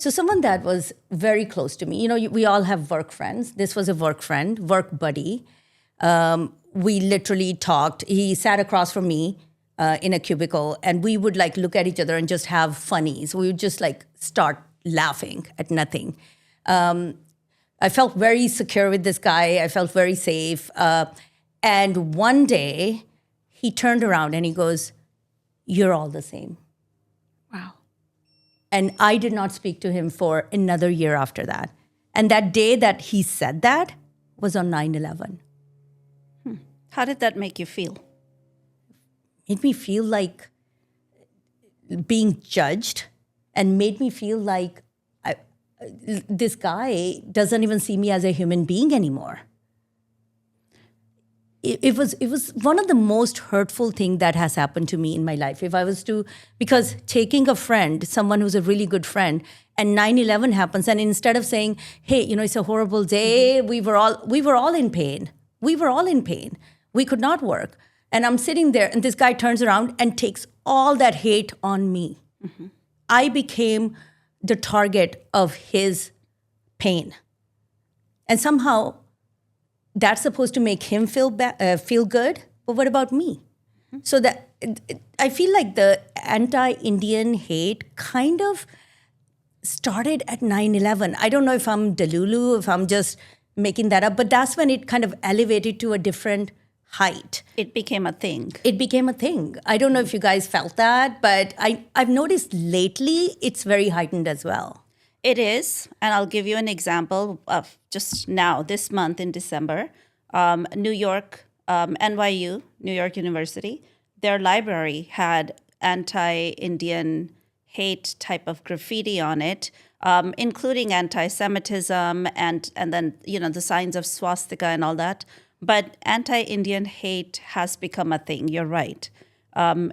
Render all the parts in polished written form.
So someone that was very close to me, we all have work friends. This was a work friend, work buddy. We literally talked. He sat across from me in a cubicle, and we would like look at each other and just have funnies. We would just like start laughing at nothing. I felt very secure with this guy. I felt very safe. And one day he turned around and he goes, "You're all the same." Wow. And I did not speak to him for another year after that. And that day that he said that was on 9/11. How did that make you feel? Made me feel like being judged, and made me feel like this guy doesn't even see me as a human being anymore. It was one of the most hurtful thing that has happened to me in my life. If I was to, because taking a friend, someone who's a really good friend, and 9/11 happens, and instead of saying, "Hey, it's a horrible day," we were all in pain. We were all in pain. We could not work. And I'm sitting there, and this guy turns around and takes all that hate on me. Mm-hmm. I became the target of his pain. And somehow that's supposed to make him feel good. But what about me? Mm-hmm. So that I feel like the anti-Indian hate kind of started at 9/11. I don't know if I'm Delulu, if I'm just making that up, but that's when it kind of elevated to a different height. It became a thing. It became a thing. I don't know if you guys felt that, but I've noticed lately it's very heightened as well. It is. And I'll give you an example of just now, this month in December, New York, NYU, New York University, their library had anti-Indian hate type of graffiti on it, including anti-Semitism and then, the signs of swastika and all that. But anti-Indian hate has become a thing. You're right.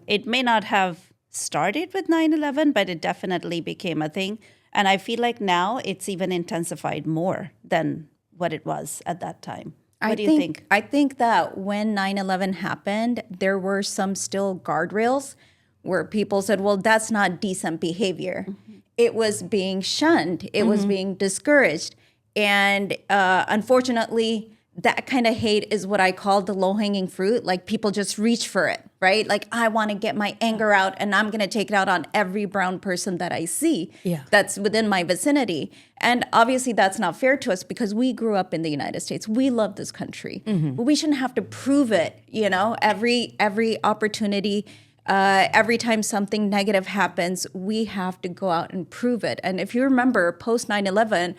It may not have started with 9/11, but it definitely became a thing. And I feel like now it's even intensified more than what it was at that time. What do you think? I think that when 9/11 happened, there were some still guardrails where people said, well, that's not decent behavior. Mm-hmm. It was being shunned. It was being discouraged. And unfortunately, that kind of hate is what I call the low-hanging fruit. Like people just reach for it, right? Like I want to get my anger out and I'm going to take it out on every brown person that I see that's within my vicinity. And obviously that's not fair to us because we grew up in the United States. We love this country. Mm-hmm. But we shouldn't have to prove it, every opportunity. Every time something negative happens, we have to go out and prove it. And if you remember, post 9/11,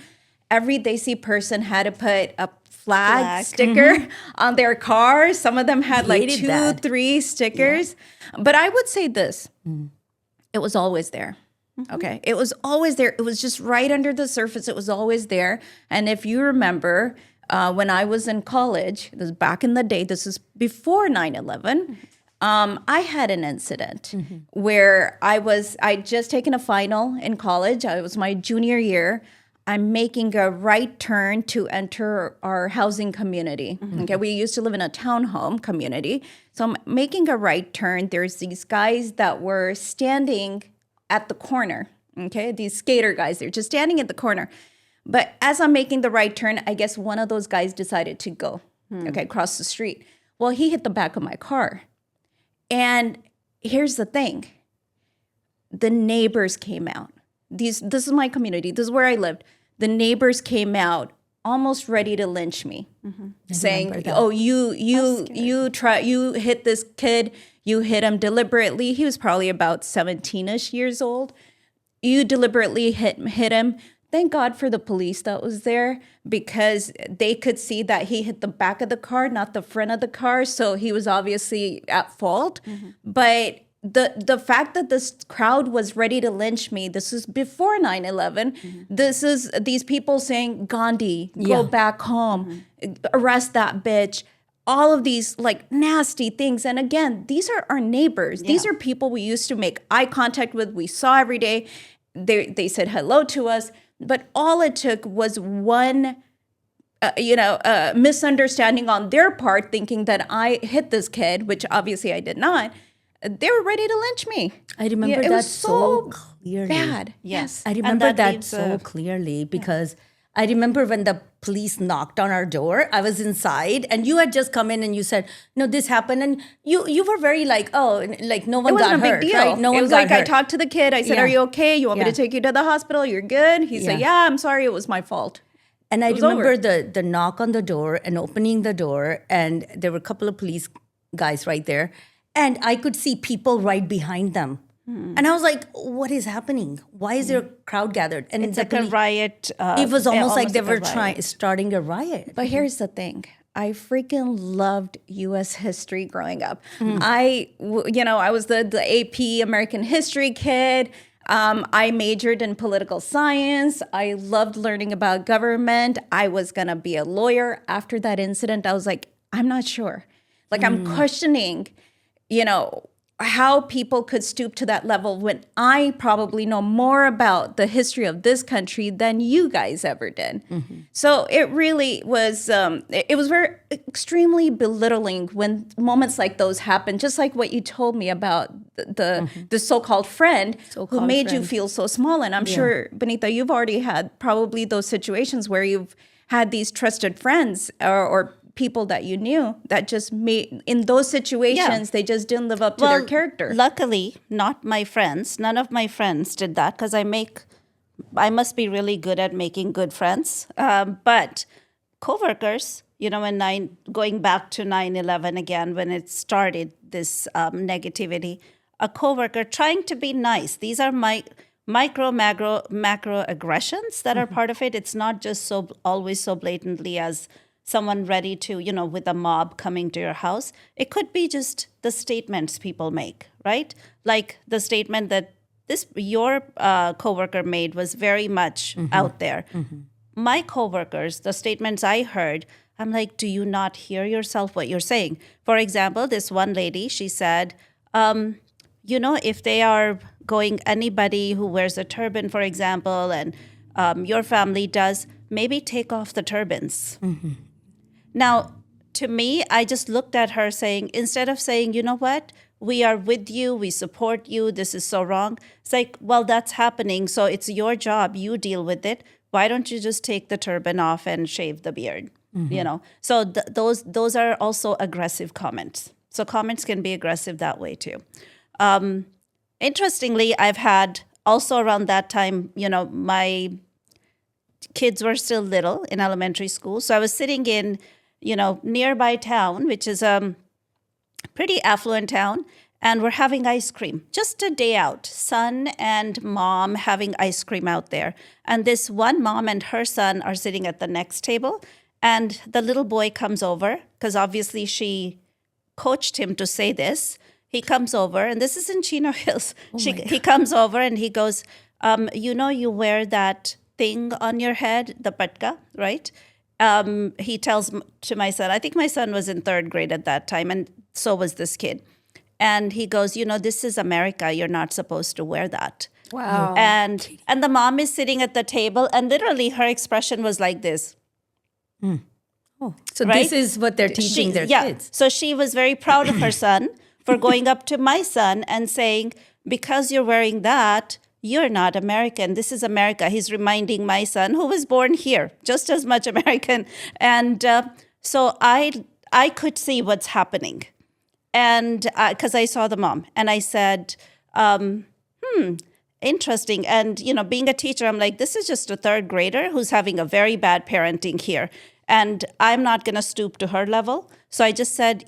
every Desi person had to put a flag sticker on their car. Some of them had like 2-3 stickers. Yeah. But I would say this, it was always there. Mm-hmm. Okay. It was always there. It was just right under the surface. It was always there. And if you remember, when I was in college, this was back in the day, this is before 9/11, I had an incident where I'd just taken a final in college. It was my junior year. I'm making a right turn to enter our housing community. Mm-hmm. Okay, we used to live in a townhome community. So I'm making a right turn. There's these guys that were standing at the corner. Okay, these skater guys, they're just standing at the corner. But as I'm making the right turn, I guess one of those guys decided to go, across the street. Well, he hit the back of my car. And here's the thing. The neighbors came out. This is my community. This is where I lived. The neighbors came out almost ready to lynch me, saying, "Oh, you hit this kid. You hit him deliberately. He was probably about 17-ish years old. You deliberately hit him." Thank God for the police that was there because they could see that he hit the back of the car, not the front of the car. So he was obviously at fault. Mm-hmm. But the fact that this crowd was ready to lynch me, this is before 9/11. Mm-hmm. This is these people saying, "Gandhi, go back home, arrest that bitch." All of these like nasty things. And again, these are our neighbors. Yeah. These are people we used to make eye contact with. We saw every day. They said hello to us. But all it took was one, misunderstanding on their part, thinking that I hit this kid, which obviously I did not. they were ready to lynch me. I remember it that was so clearly. bad. Yes. I And remember that leaves so clearly because I remember when the police knocked on our door, I was inside and you had just come in and you said, no, this happened. And you were very like, oh, like no one It wasn't got a big hurt, deal. right? No it one was got like hurt. I talked to the kid. I said, Yeah. "Are you okay? You want me Yeah. to take you to the hospital? You're good." He said, Yeah. "Yeah, I'm sorry. It was my fault." And I was remember over. the knock on the door and opening the door, and there were a couple of police guys right there, and I could see people right behind them. And I was like, what is happening? Why is there a crowd gathered? And It's the like a riot. it was almost like they a were riot. starting a riot. But here's the thing. I freaking loved U.S. history growing up. Mm. I was the AP American history kid. I majored in political science. I loved learning about government. I was going to be a lawyer. After that incident, I was like, I'm not sure. Like, I'm questioning, how people could stoop to that level when I probably know more about the history of this country than you guys ever did. So it really was, it was very extremely belittling when moments like those happen, just like what you told me about the so-called friend who So-called made you friend. feel so small. And I'm sure, Benita, you've already had probably those situations where you've had these trusted friends or people that you knew that just made, in those situations, they just didn't live up to their character. Luckily, not my friends. None of my friends did that because I must be really good at making good friends. But coworkers, going back to 9/11 again, when it started this negativity, a coworker trying to be nice. These are my macro aggressions that are part of it. It's not just always so blatantly as someone ready to, with a mob coming to your house. It could be just the statements people make, right? Like the statement that your coworker made was very much out there. My coworkers, the statements I heard, I'm like, do you not hear yourself what you're saying? For example, this one lady, she said, if they are going, anybody who wears a turban, for example, and your family does, maybe take off the turbans. Now, to me, I just looked at her saying, instead of saying, you know what, we are with you, we support you, this is so wrong. It's like, well, that's happening, so it's your job, you deal with it. Why don't you just take the turban off and shave the beard? So those are also aggressive comments. So comments can be aggressive that way too. Interestingly, I've had also around that time, my kids were still little in elementary school. So I was sitting in, nearby town, which is a pretty affluent town, and we're having ice cream. Just a day out, son and mom having ice cream out there. And this one mom and her son are sitting at the next table, and the little boy comes over, because obviously she coached him to say this. He comes over, and this is in Chino Hills. He comes over and he goes, you wear that thing on your head, the patka, right? He tells to my son, I think my son was in 3rd grade at that time, and so was this kid. And he goes, this is America. You're not supposed to wear that. Wow. And the mom is sitting at the table, and literally her expression was like this. So Right? this is what they're teaching their kids. So she was very proud of her son for going up to my son and saying, because you're wearing that, you're not American. This is America. He's reminding my son, who was born here, just as much American. And so I could see what's happening. And because I saw the mom, and I said, interesting. And, being a teacher, I'm like, this is just a 3rd grader who's having a very bad parenting here. And I'm not going to stoop to her level. So I just said,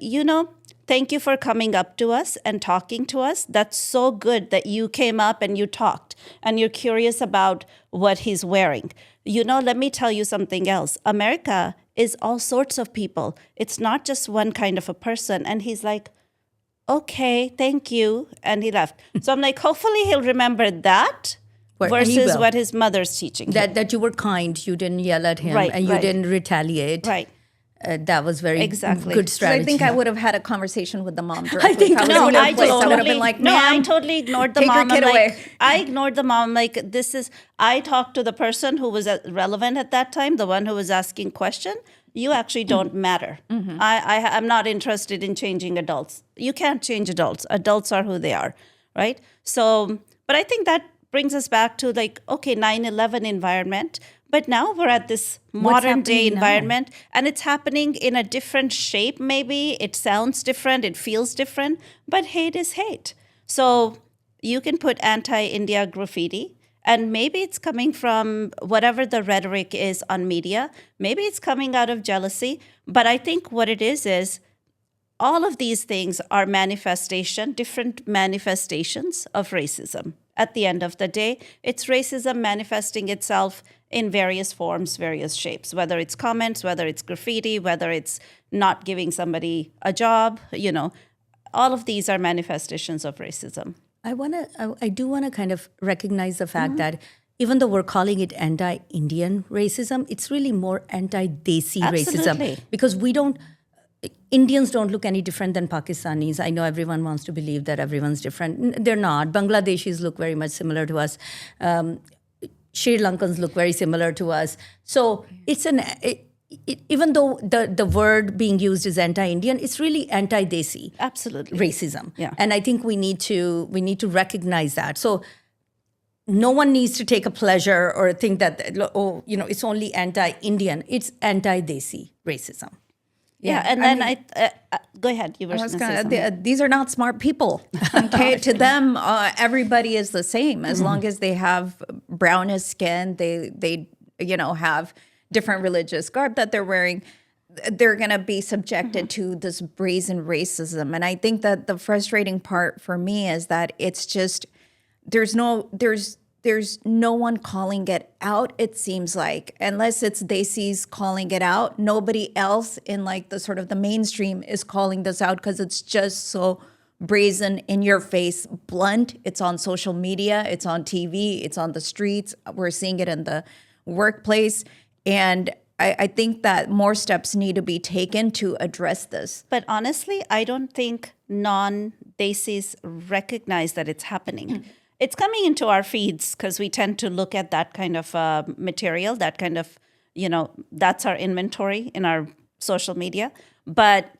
thank you for coming up to us and talking to us. That's so good that you came up and you talked and you're curious about what he's wearing. Let me tell you something else. America is all sorts of people. It's not just one kind of a person. And he's like, okay, thank you. And he left. So I'm like, hopefully he'll remember that And he versus will. what his mother's teaching him. That you were kind, you didn't yell at him, Right, and you right. didn't retaliate. Right. That was very Exactly. good So strategy. I think I would have had a conversation with the mom directly. I think If was no, in her I place, just I would have been like, no, I ma'am, totally ignored the take your mom. kid I'm like, away. I ignored the mom. Like, I talked to the person who was relevant at that time, the one who was asking question. you actually don't matter. I'm not interested in changing adults. You can't change adults. Adults are who they are, right? So, but I think that brings us back to like, okay, 9/11 environment, but now we're at this modern day happening now? environment and it's happening in a different shape maybe. It sounds different, it feels different, but hate is hate. So you can put anti-India graffiti, and maybe it's coming from whatever the rhetoric is on media. Maybe it's coming out of jealousy. But I think what it is all of these things are different manifestations of racism. At the end of the day, it's racism manifesting itself in various forms, various shapes, whether it's comments, whether it's graffiti, whether it's not giving somebody a job, all of these are manifestations of racism. I do want to kind of recognize the fact that even though we're calling it anti-Indian racism, it's really more anti-Desi Absolutely. racism, because Indians don't look any different than Pakistanis. I know everyone wants to believe that everyone's different. They're not. Bangladeshis look very much similar to us. Sri Lankans look very similar to us. So it's even though the word being used is anti-Indian, it's really anti-Desi. Absolutely. Racism. Yeah. And I think we need to recognize that. So no one needs to take a pleasure or think that, it's only anti-Indian. It's anti-Desi racism. Yeah, and then go ahead. You were going to say something. These are not smart people. Okay, to them, everybody is the same as long as they have brownish skin. They have different religious garb that they're wearing. They're going to be subjected to this brazen racism. And I think that the frustrating part for me is that it's just there's no one calling it out, it seems like, unless it's Desi's calling it out. Nobody else in like the sort of the mainstream is calling this out because it's just so brazen, in your face, blunt. It's on social media, it's on TV, it's on the streets. We're seeing it in the workplace. And I think that more steps need to be taken to address this. But honestly, I don't think non-Desis recognize that it's happening. It's coming into our feeds because we tend to look at that kind of material, that kind of, that's our inventory in our social media. But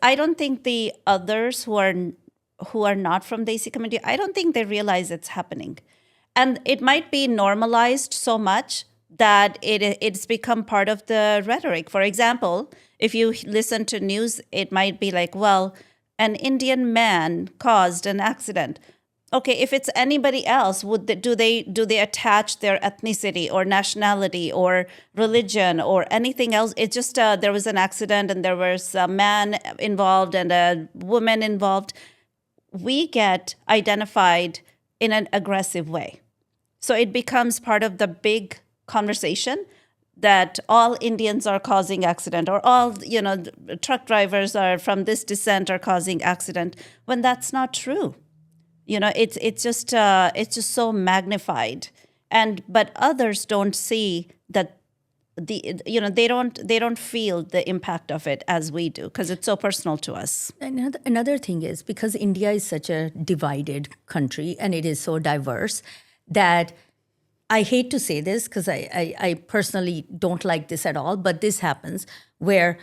I don't think the others who are not from Desi community, I don't think they realize it's happening. And it might be normalized so much that it's become part of the rhetoric. For example, if you listen to news, it might be like, well, an Indian man caused an accident. Okay, if it's anybody else, do they attach their ethnicity or nationality or religion or anything else? It's just there was an accident and there was a man involved and a woman involved. We get identified in an aggressive way. So it becomes part of the big conversation that all Indians are causing accident, or all truck drivers are from this descent are causing accident, when that's not true. It's just so magnified, but others don't see that they don't feel the impact of it as we do because it's so personal to us. Another thing is, because India is such a divided country and it is so diverse, that I hate to say this because I personally don't like this at all, but this happens where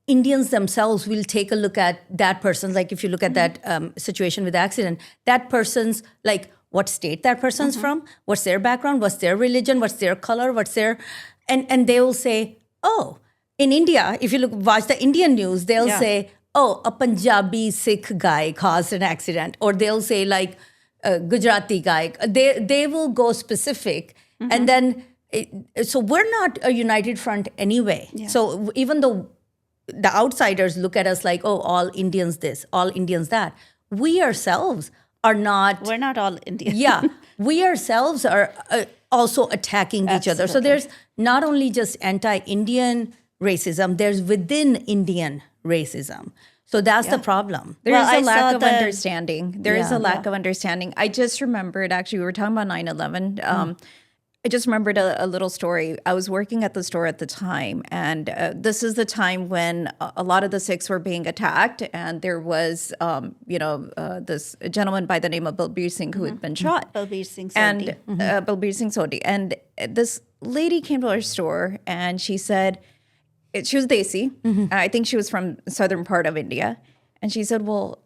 Indians themselves will take a look at that person. Like if you look at that situation with the accident, that person's like what state that person's from, what's their background, what's their religion, what's their color, and they will say, oh, in India, if you watch the Indian news, they'll say, oh, a Punjabi Sikh guy caused an accident, or they'll say like a Gujarati guy. They will go specific, and then so we're not a united front anyway. Yeah. So even though the outsiders look at us like, oh, all Indians this, all Indians that, we ourselves are not. We're not all Indian. Yeah, we ourselves are also attacking each other. So there's not only just anti-Indian racism, there's within Indian racism. So that's the problem. There's a lack of understanding. There is a lack of understanding. I just remembered, actually, we were talking about 9/11. I just remembered a little story. I was working at the store at the time, and this is the time when a lot of the Sikhs were being attacked, and there was, this gentleman by the name of Balbir Singh who had been shot. Balbir Singh Sodhi. And Balbir Singh Sodhi. And this lady came to our store, and she said, She was Desi. I think she was from southern part of India. And she said, well,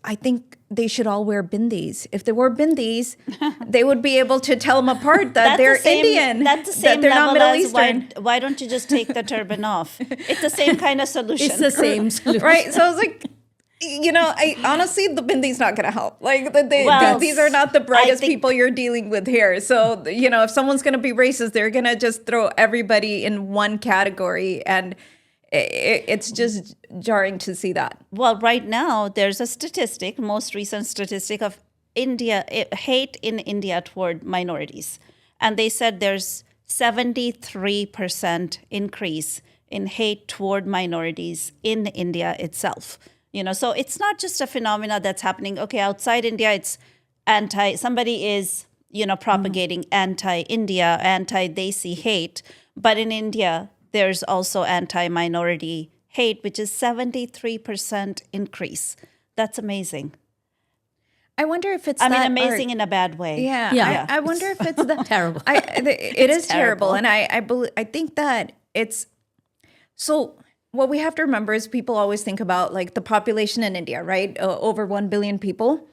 I think they should all wear bindis. If they wore bindis, they would be able to tell them apart that they're Indian. That's the same that they're not level Middle as Eastern. why don't you just take the turban off? It's the same kind of solution. It's the same solution. Right? So I was like, I honestly, the bindi's not going to help. Like, Well, these are not the brightest think- people you're dealing with here. So, if someone's going to be racist, they're going to just throw everybody in one category. And it's just jarring to see that. Well, right now, there's a statistic, most recent statistic of hate in India toward minorities. And they said there's 73% increase in hate toward minorities in India itself. So it's not just a phenomena that's happening. Okay, outside India, it's somebody is, propagating anti-India, anti-Desi hate. But in India, there's also anti-minority hate, which is 73% increase. That's amazing. I wonder if it's amazing in a bad way. Yeah. I wonder if it's Terrible. It is terrible. And I think that it's so. What we have to remember is people always think about like the population in India, right? Over 1 billion people.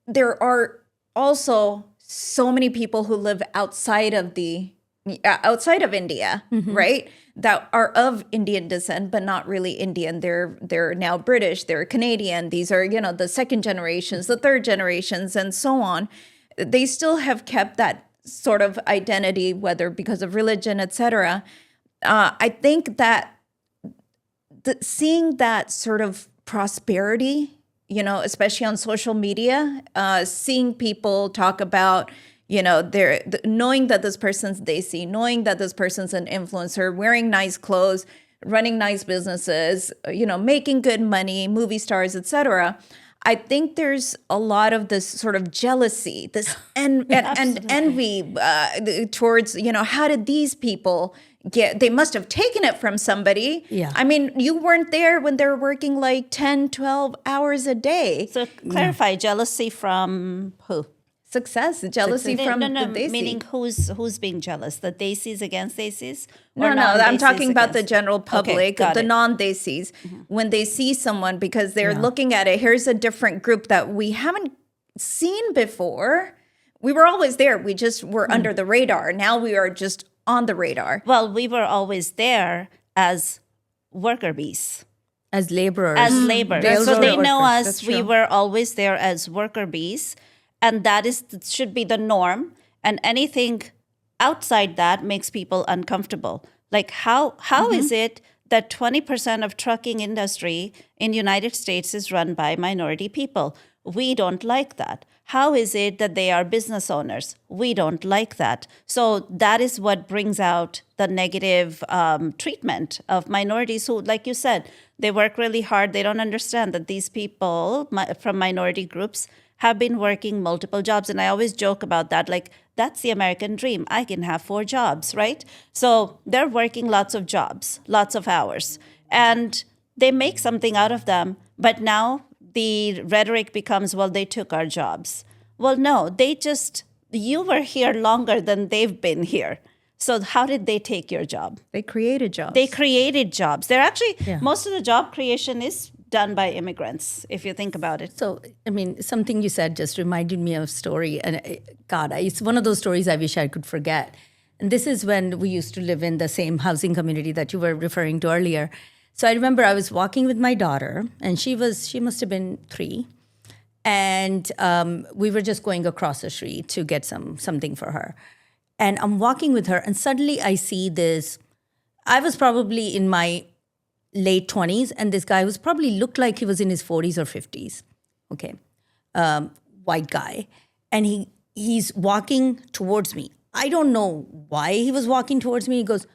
There are also so many people who live outside of India, right? That are of Indian descent, but not really Indian. They're now British, they're Canadian. These are, the second generations, the third generations, and so on. They still have kept that sort of identity, whether because of religion, etc. I think that seeing that sort of prosperity, especially on social media, seeing people talk about, knowing that this person's Desi, knowing that this person's an influencer, wearing nice clothes, running nice businesses, making good money, movie stars, etc. I think there's a lot of this sort of jealousy, this and envy towards, how did these people they must have taken it from somebody. Yeah. I mean, you weren't there when they're working like 10, 12 hours a day. So clarify, jealousy from who? Success, jealousy from the Desi. Meaning who's being jealous? The Desis against Desis? No, I'm talking about the general public, got the it. non-Desis, when they see someone because they're looking at it. Here's a different group that we haven't seen before. We were always there. We just were under the radar. Now we are just on the radar. Well, we were always there as worker bees. As laborers. As laborers. Those So are they the know workers. us. That's We true. were always there as worker bees. And that should be the norm. And anything outside that makes people uncomfortable. Like how is it that 20% of trucking industry in United States is run by minority people? We don't like that. How is it that they are business owners? We don't like that. So that is what brings out the negative treatment of minorities who, like you said, they work really hard. They don't understand that these people from minority groups have been working multiple jobs. And I always joke about that. Like, that's the American dream. I can have 4 jobs, right? So they're working lots of jobs, lots of hours. And they make something out of them. But now the rhetoric becomes, well, they took our jobs. Well, no, you were here longer than they've been here. So how did they take your job? They created jobs. They created jobs. They're actually, most of the job creation is done by immigrants, if you think about it. So, I mean, something you said just reminded me of a story. And God, it's one of those stories I wish I could forget. And this is when we used to live in the same housing community that you were referring to earlier. So I remember I was walking with my daughter, and she must have been 3. And we were just going across the street to get something for her. And I'm walking with her, and suddenly I see this. I was probably in my late 20s, and this guy was probably looked like he was in his 40s or 50s. Okay. White guy. And he's walking towards me. I don't know why he was walking towards me. He goes,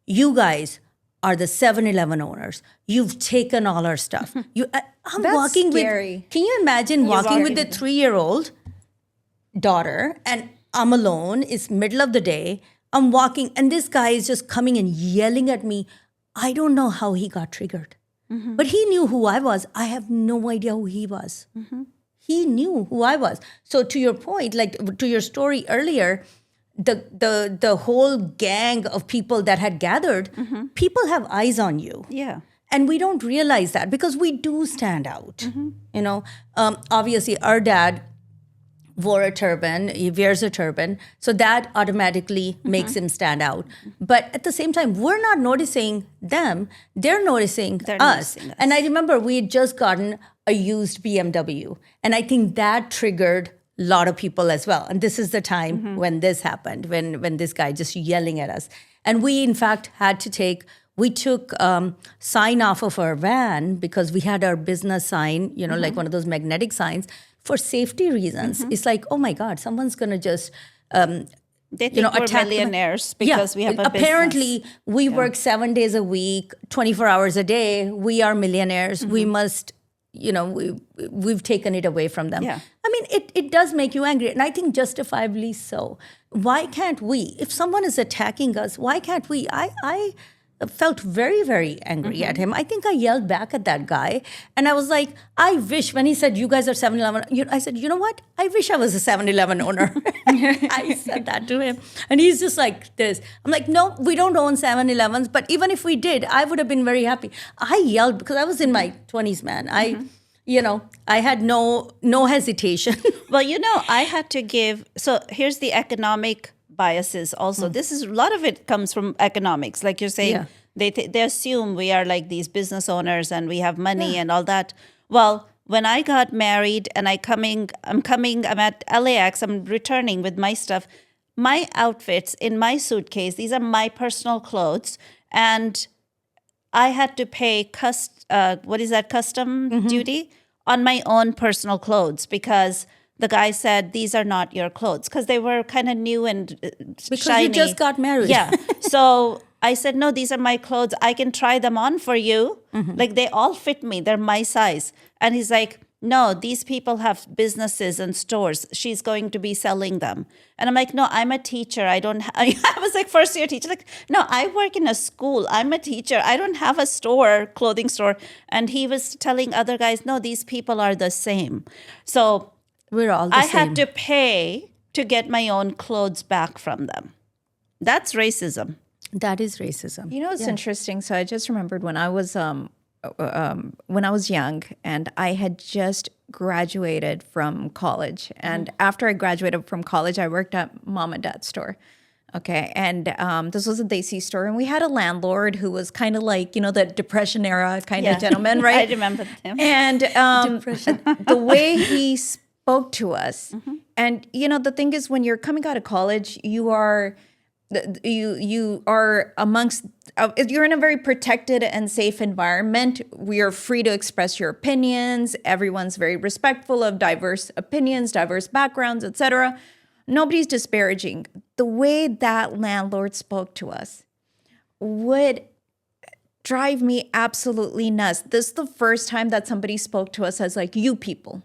"You guys are the 7-Eleven owners. You've taken all our stuff." I'm That's walking scary. with. Can you imagine walking with a 3-year-old daughter, and I'm alone? It's middle of the day. I'm walking, and this guy is just coming and yelling at me. I don't know how he got triggered, but he knew who I was. I have no idea who he was. He knew who I was. So to your point, like to your story earlier, the whole gang of people that had gathered, people have eyes on you. Yeah. And we don't realize that because we do stand out. You know, obviously our dad wore a turban, he wears a turban, so that automatically makes him stand out. But at the same time, we're not noticing them, they're noticing us. noticing us. And I remember we had just gotten a used BMW, and I think that triggered a lot of people as well. And this is the time when this happened, when this guy just yelling at us. And we, in fact, we took sign off of our van because we had our business sign, you know, like one of those magnetic signs, for safety reasons. It's like, oh my God, someone's going to just, They think we're attack millionaires because we have a apparently business. we work 7 days a week, 24 hours a day. We are millionaires. We must, you know, we've taken it away from them. Yeah. I mean, it does make you angry. And I think justifiably so. Why can't we? If someone is attacking us, why can't we? I felt very, very angry at him. I think I yelled back at that guy. And I was like, I wish, when he said, you guys are 7-Eleven, I said, you know what? I wish I was a 7-Eleven owner. I said that to him. And he's just like this. I'm like, no, we don't own 7-Elevens. But even if we did, I would have been very happy. I yelled because I was in my 20s, man. I had no hesitation. Well, you know, I had to give. So here's the economic biases also. This is a lot of it comes from economics. Like you're saying, they assume we are like these business owners and we have money and all that. Well, when I got married and I'm at LAX, I'm returning with my stuff. My outfits in my suitcase, these are my personal clothes. And I had to pay custom duty on my own personal clothes because the guy said, these are not your clothes because they were kind of new and Because shiny. you just got married. Yeah. So I said, no, these are my clothes. I can try them on for you. Like they all fit me. They're my size. And he's like, no, these people have businesses and stores. She's going to be selling them. And I'm like, no, I'm a teacher. I was like first year teacher. Like, no, I work in a school. I'm a teacher. I don't have a store, clothing store. And he was telling other guys, no, these people are the same. So We're all the I same. had to pay to get my own clothes back from them. That's racism. That is racism. You know, it's interesting. So I just remembered when I was young and I had just graduated from college. And after I graduated from college, I worked at mom and dad's store. Okay. And this was a Desi store. And we had a landlord who was kind of like, you know, the Depression era kind of gentleman, right? I remember him. And the way he spoke to us. And, you know, the thing is, when you're coming out of college, you are amongst, you're in a very protected and safe environment. We are free to express your opinions. Everyone's very respectful of diverse opinions, diverse backgrounds, etc. Nobody's disparaging. The way that landlord spoke to us would drive me absolutely nuts. This is the first time that somebody spoke to us as like, you people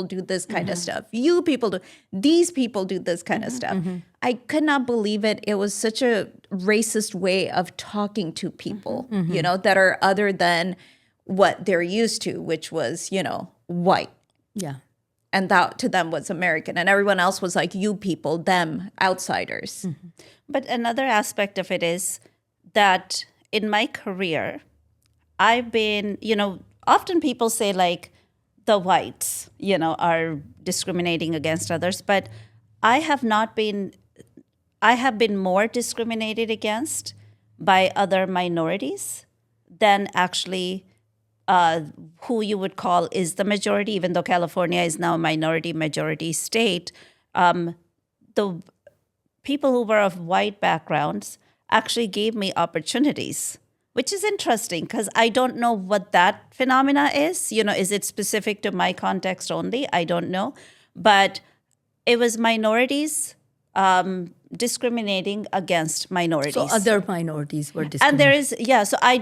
do this kind of stuff. These people do this kind of stuff. I could not believe it. It was such a racist way of talking to people, you know, that are other than what they're used to, which was, you know, white. Yeah. And that to them was American. And everyone else was like, you people, them, outsiders. But another aspect of it is that in my career, I've been, you know, often people say like the whites, you know, are discriminating against others, but I have been more discriminated against by other minorities than actually who you would call is the majority, even though California is now a majority state. The people who were of white backgrounds actually gave me opportunities, which is interesting because I don't know what that phenomena is. You know, is it specific to my context only? I don't know. But it was minorities discriminating against minorities. So other minorities were discriminated. And there is, so I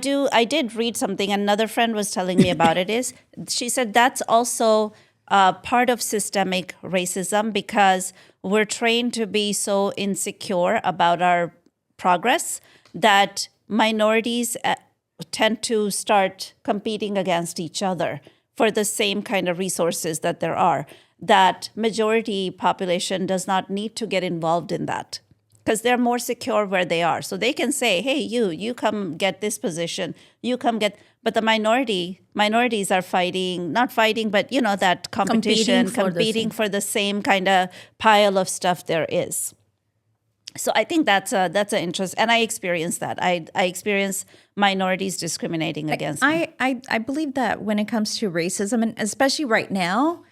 did read something. Another friend was telling me about it. She said that's also part of systemic racism because we're trained to be so insecure about our progress that minorities tend to start competing against each other for the same kind of resources that there are. that majority population does not need to get involved in that because they're more secure where they are. So they can say, hey, you come get this position, you come get, but the minorities are not fighting, but that competition, competing for the same kind of pile of stuff there is. So I think that's an interest, and I experienced that. I experienced minorities discriminating against me. I believe that when it comes to racism, and especially right now,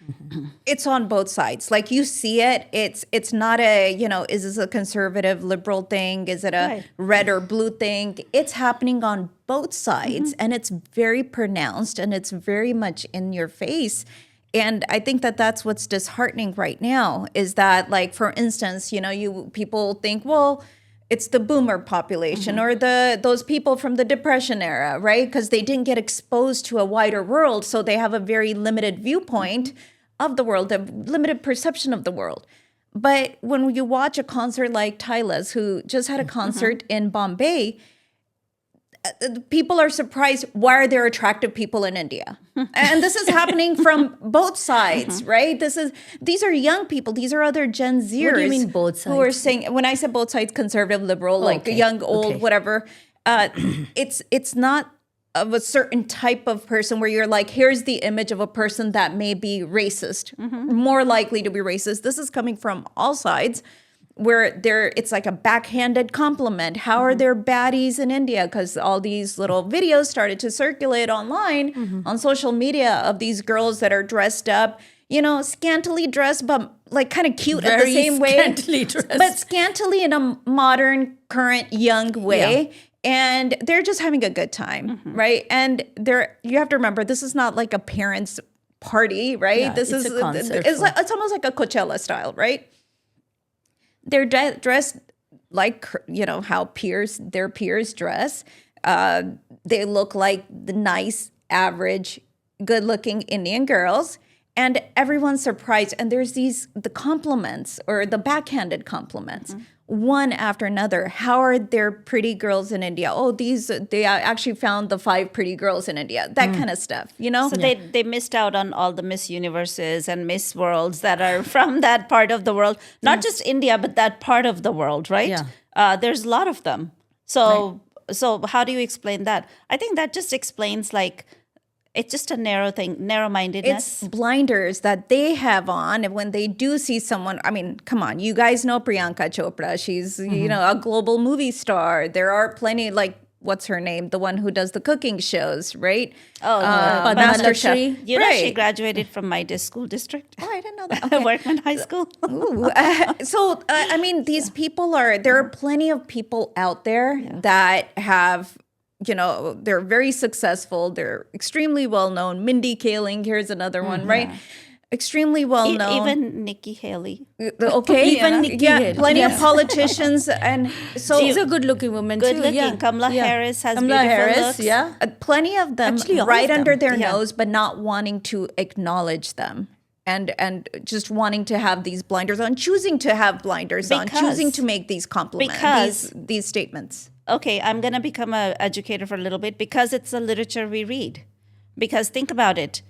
it's on both sides. Like you see it, it's not a, is this a conservative liberal thing? Is it a red or blue thing? It's happening on both sides, and it's very pronounced, and it's very much in your face. And I think that that's what's disheartening right now is that, like, for instance, people think, well, it's the boomer population or those people from the Depression era, right? Because they didn't get exposed to a wider world. So they have a very limited viewpoint of the world, a limited perception of the world. But when you watch a concert like Tyla's, who just had a concert in Bombay, people are surprised, why are there attractive people in India? And this is happening from both sides, right? These are young people. These are other Gen Zers. What do you mean both sides? Who are saying, when I said both sides, conservative, liberal, like young, old, whatever, it's not of a certain type of person where you're like, here's the image of a person that may be racist, more likely to be racist. This is coming from all sides, where it's like a backhanded compliment. How are there baddies in India? Because all these little videos started to circulate online on social media of these girls that are dressed up, scantily dressed, but like kind of cute at the same way. Scantily dressed. But scantily in a modern, current, young way. Yeah. And they're just having a good time, right? And you have to remember, this is not like a parents' party, right? Yeah, this is a concert it's almost like a Coachella style, right? They're dressed like, how their peers dress. They look like the nice, average, good-looking Indian girls. And everyone's surprised. And there's the compliments or the backhanded compliments, one after another. How are there pretty girls in India? Oh, they actually found the 5 pretty girls in India. That kind of stuff, So they missed out on all the Miss Universes and Miss Worlds that are from that part of the world. Not just India, but that part of the world, right? Yeah. There's a lot of them. So how do you explain that? I think that just explains, like, it's just a narrow-mindedness. It's blinders that they have on, and when they do see someone, I mean, come on, you guys know Priyanka Chopra. She's, a global movie star. There are plenty, like, what's her name? The one who does the cooking shows, right? Oh, Master Chef. You know, she graduated from my school district. Oh, I didn't know that. Okay. Workman High School. Ooh. I mean, these people there are plenty of people out there that have, they're very successful. They're extremely well known. Mindy Kaling, here's another one, right? Extremely well known. Even Nikki Haley. Okay. Even Nikki Haley. Plenty of politicians. And so she's a good looking woman good too. looking. Yeah. Kamala Harris has Kamala beautiful Harris, looks. Yeah. Plenty of them Actually, all right of them. under their Yeah. nose, but not wanting to acknowledge them. And just wanting to have these blinders on, choosing to have blinders on, choosing to make these compliments, these statements. Okay, I'm going to become an educator for a little bit because it's the literature we read. Because think about it.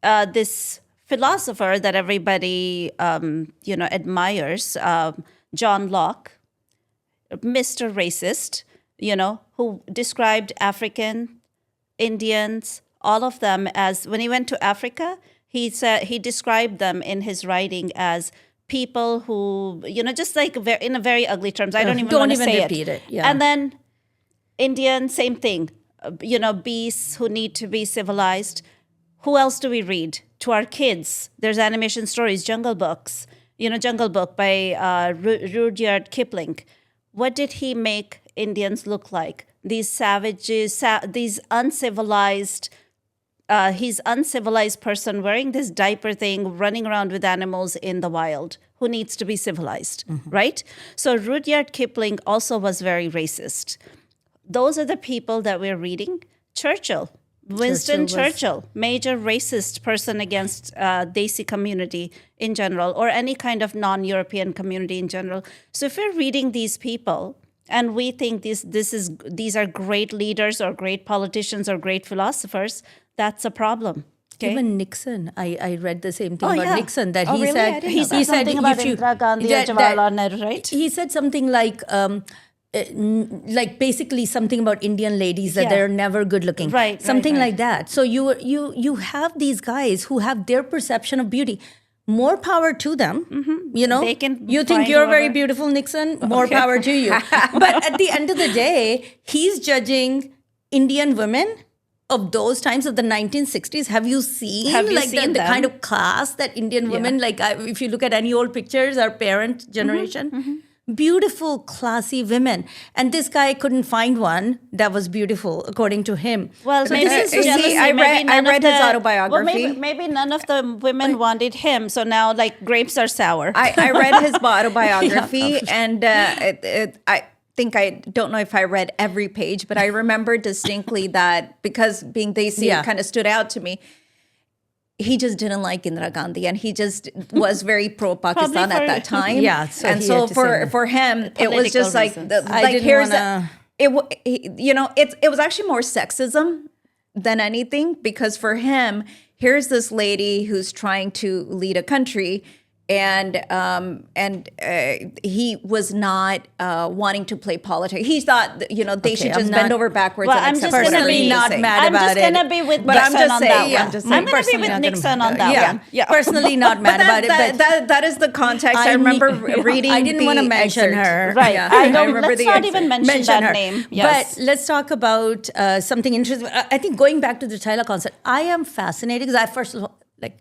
This philosopher that everybody, admires, John Locke, Mr. Racist, who described African, Indians, all of them as, when he went to Africa, he described them in his writing as people who, just like in a very ugly terms. I don't even want to say repeat it. Yeah. And then Indian, same thing. Beasts who need to be civilized. Who else do we read? To our kids, there's animation stories, Jungle Books. Jungle Book by Rudyard Kipling. What did he make Indians look like? These savages, these uncivilized. He's uncivilized person wearing this diaper thing, running around with animals in the wild, who needs to be civilized, right? So Rudyard Kipling also was very racist. Those are the people that we're reading. Winston Churchill, major racist person against Desi community in general, or any kind of non-European community in general. So if we're reading these people and we think these are great leaders or great politicians or great philosophers, that's a problem. Even Nixon, I read the same thing Oh, about yeah. Nixon that Oh, he really? said I didn't know that. he said Something about if you- Indira Gandhi or that- Jawaharlal Nehru, right? He said something like basically something about Indian ladies that Yeah. they're never good looking, Right, something right. like that. So you have these guys who have their perception of beauty. More power to them. You know, They can you think find you're very whoever- beautiful, Nixon. More power to you. But at the end of the day, he's judging Indian women of those times of the 1960s. Have you seen Have you like seen the them? kind of class that Indian women like? If you look at any old pictures, our parent generation. Beautiful, classy women. And this guy couldn't find one that was beautiful, according to him. Well, So maybe this it's is jealousy. I Maybe none of read his the- autobiography. Well, maybe none of the women wanted him, so now like grapes are sour. I read his autobiography, and I think I don't know if I read every page, but I remember distinctly that because being Desi Yeah. kind of stood out to me. He just didn't like Indira Gandhi, and he just was very pro-Pakistan Probably at that time. Yeah, so and he so had to say for him, it was Political just like reasons. the, I like didn't here's wanna- it was actually more sexism than anything, because for him, here's this lady who's trying to lead a country, and he was not wanting to play politics. He thought they should I'm just not- bend over backwards Well, and I'm accept just whatever gonna be he's not saying. mad I'm just about it. gonna be with But I'm Nixon just on saying, that yeah, one. I'm just I'm saying, gonna be personally with not gonna- Nixon on that yeah. one. Yeah. Personally not mad about it, but That is the context. I I remember need- reading. I didn't the want to mention excerpt. her. Right. Yeah. I don't. remember Let's the not excerpt. even mention that name. Yes. But let's talk about something interesting. I think going back to the Tyler concert, I am fascinated because I first of all, like,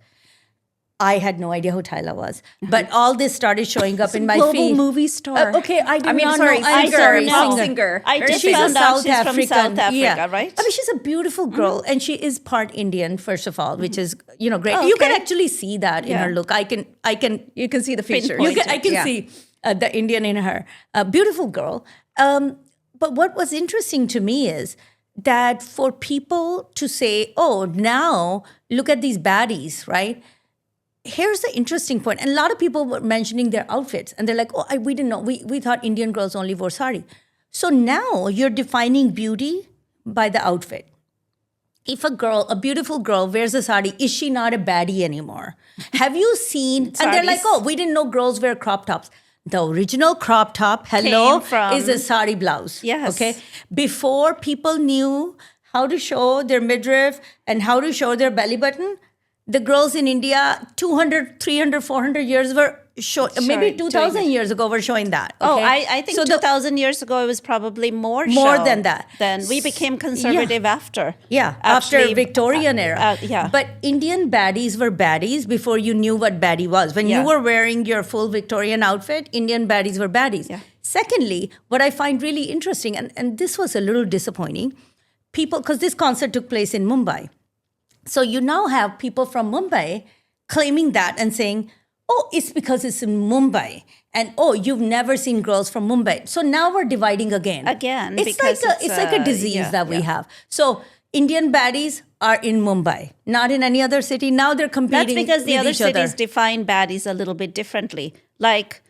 I had no idea who Tyler was, but all this started showing up in my global feed. movie star. Okay, I did not sorry, know. I'm singer, sorry, pop singer. singer. I just She's found a out South she's from African. South Africa, yeah. right? I mean, she's a beautiful girl, and she is part Indian, first of all, which is great. Oh, You can okay. actually see that in Yeah. her look. I can. You can see the features. I can Yeah. see the Indian in her. A beautiful girl. But what was interesting to me is that for people to say, oh, now look at these baddies, right? Here's the interesting point. And a lot of people were mentioning their outfits. And they're like, oh, we didn't know. We thought Indian girls only wore sari. So now you're defining beauty by the outfit. If a beautiful girl wears a sari, is she not a baddie anymore? Have you seen? And they're like, Saris. oh, we didn't know girls wear crop tops. The original crop top, hello, Came from- is a sari blouse. Yes. Okay. Before people knew how to show their midriff and how to show their belly button, the girls in India 200, 300, 400 years were maybe 2,000 years ago were showing that. Oh, Okay? I think So 2,000 years ago it was probably more More than that. Then we became conservative after. Yeah, after Actually, Victorian era. yeah. But Indian baddies were baddies before you knew what baddie was. When Yeah. you were wearing your full Victorian outfit, Indian baddies were baddies. Yeah. Secondly, what I find really interesting, and this was a little disappointing, because this concert took place in Mumbai. So you now have people from Mumbai claiming that and saying, oh, it's because it's in Mumbai. And oh, you've never seen girls from Mumbai. So now we're dividing again. Because It's like a disease that we have. So Indian baddies are in Mumbai, not in any other city. Now they're competing. That's because the with other each other. cities define baddies a little bit differently. Like,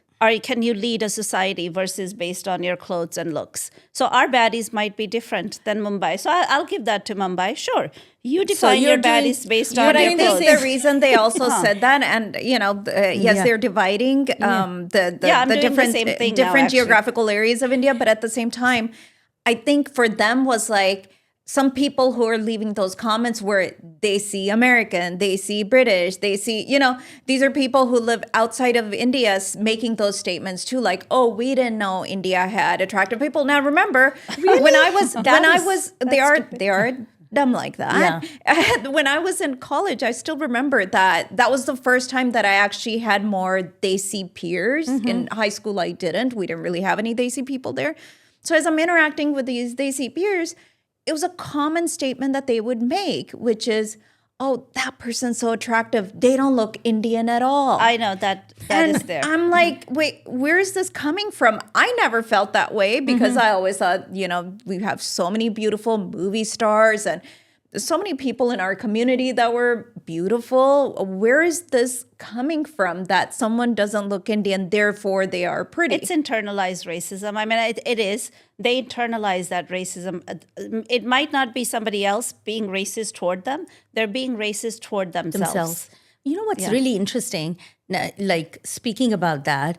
can you lead a society versus based on your clothes and looks? So our baddies might be different than Mumbai. So I'll give that to Mumbai. Sure, you define you're your doing- baddies based you're on But your I doing think clothes. the reason they also said that, and yes, Yeah. they're dividing Yeah, I'm doing the different same thing now, different actually. geographical areas of India, but at the same time, I think for them was like some people who are leaving those comments where they see American, they see British, they see, these are people who live outside of India making those statements too, like, oh, we didn't know India had attractive people. Now remember, they are dumb like that. Yeah. When I was in college, I still remember that was the first time that I actually had more Desi peers. In high school, I didn't. We didn't really have any Desi people there. So as I'm interacting with these Desi peers, it was a common statement that they would make, which is, oh, that person's so attractive. They don't look Indian at all. I know that and is there. I'm like, wait, where is this coming from? I never felt that way because I always thought, we have so many beautiful movie stars and so many people in our community that were beautiful. Where is this coming from that someone doesn't look Indian, therefore they are pretty? It's internalized racism. I mean, it is. They internalize that racism. It might not be somebody else being racist toward them. They're being racist toward themselves. You know what's really interesting? Like speaking about that,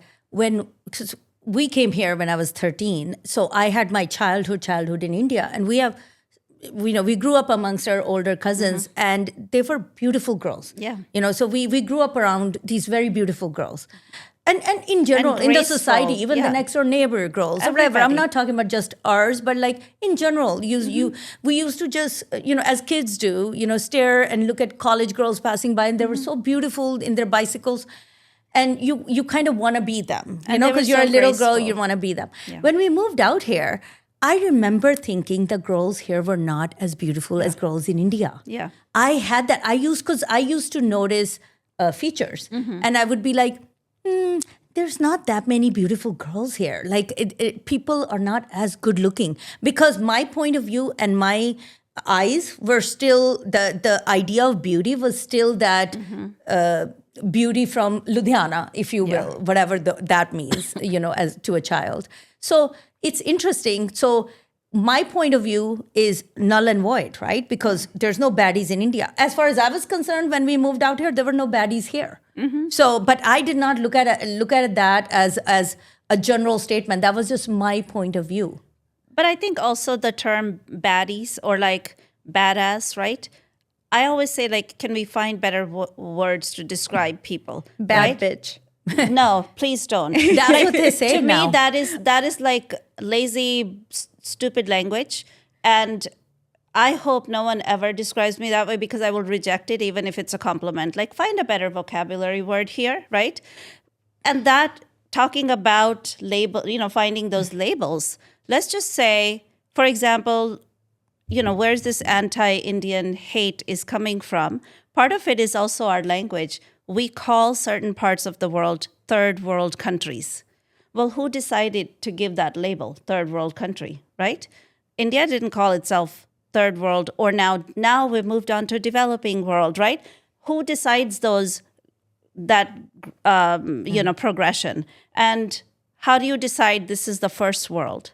cause we came here when I was 13, so I had my childhood in India, and we grew up amongst our older cousins, and they were beautiful girls. Yeah. So we grew up around these very beautiful girls. And in general, And in the graceful, society, even the yeah. next door neighbor girls, or whatever. I'm Everybody. not talking about just ours, but like in general, we used to just, as kids do, stare and look at college girls passing by, and they were so beautiful in their bicycles. And you kind of want to be them, And they were because you're so a little girl, graceful. you want to be them. When we moved out here, I remember thinking the girls here were not as beautiful as girls in India. Yeah. I had that. I used to notice features, and I would be like, there's not that many beautiful girls here. Like people are not as good looking, because my point of view and my eyes were still the idea of beauty was still that beauty from Ludhiana, if you will, whatever that means, as to a child. So it's interesting. So my point of view is null and void, right? Because there's no baddies in India. As far as I was concerned, when we moved out here, there were no baddies here. So, but I did not look at that as a general statement. That was just my point of view. But I think also the term baddies or like badass, right? I always say, like, can we find better words to describe people? Bad right? bitch. No, please don't. That's what they say To now. me, that is like lazy, stupid language. And I hope no one ever describes me that way, because I will reject it, even if it's a compliment. Like, find a better vocabulary word here, right? And that, talking about finding those labels, let's just say, for example, where's this anti-Indian hate is coming from? Part of it is also our language. We call certain parts of the world third world countries. Well, who decided to give that label, third world country, right? India didn't call itself third world, or now we've moved on to developing world, right? Who decides that progression? And how do you decide this is the first world?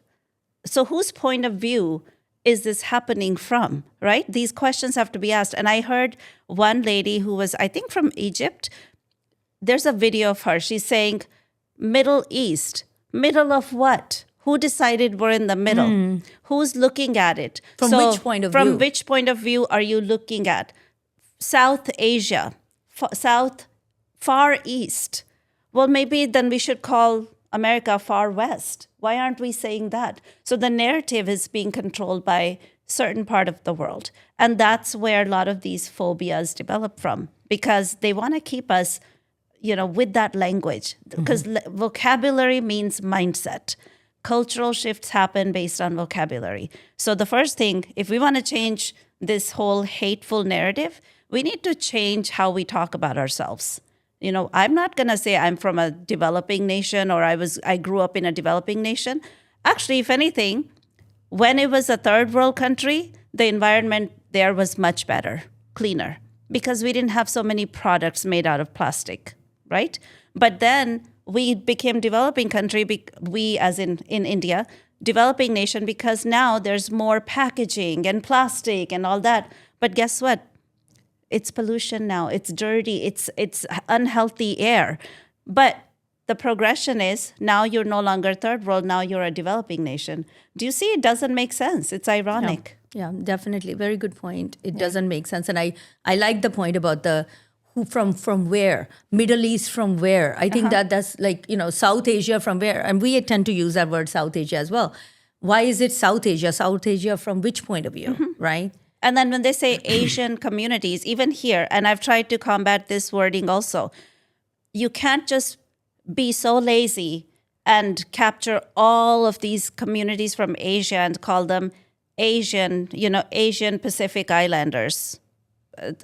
So whose point of view is this happening from, right? These questions have to be asked. And I heard one lady who was, I think, from Egypt. There's a video of her. She's saying, Middle East. Middle of what? Who decided we're in the middle? Who's looking at it? From which point of view? From which point of view are you looking at? South Asia, Far East. Well, maybe then we should call America Far West. Why aren't we saying that? So the narrative is being controlled by certain part of the world. And that's where a lot of these phobias develop from, because they want to keep us, with that language. Because vocabulary means mindset. Cultural shifts happen based on vocabulary. So the first thing, if we want to change this whole hateful narrative, we need to change how we talk about ourselves. I'm not going to say I'm from a developing nation, or I grew up in a developing nation. Actually, if anything, when it was a third world country, the environment there was much better, cleaner, because we didn't have so many products made out of plastic, right? But then we became developing country, we as in India, developing nation, because now there's more packaging and plastic and all that. But guess what? It's pollution now. It's dirty. It's unhealthy air. But the progression is now you're no longer third world. Now you're a developing nation. Do you see? It doesn't make sense. It's ironic. Yeah, definitely. Very good point. It doesn't make sense. And I like the point about the who from where, Middle East from where. I think that's like, South Asia from where. And we tend to use that word South Asia as well. Why is it South Asia? South Asia from which point of view, right? And then when they say Asian communities, even here, and I've tried to combat this wording also, you can't just be so lazy and capture all of these communities from Asia and call them Asian Pacific Islanders.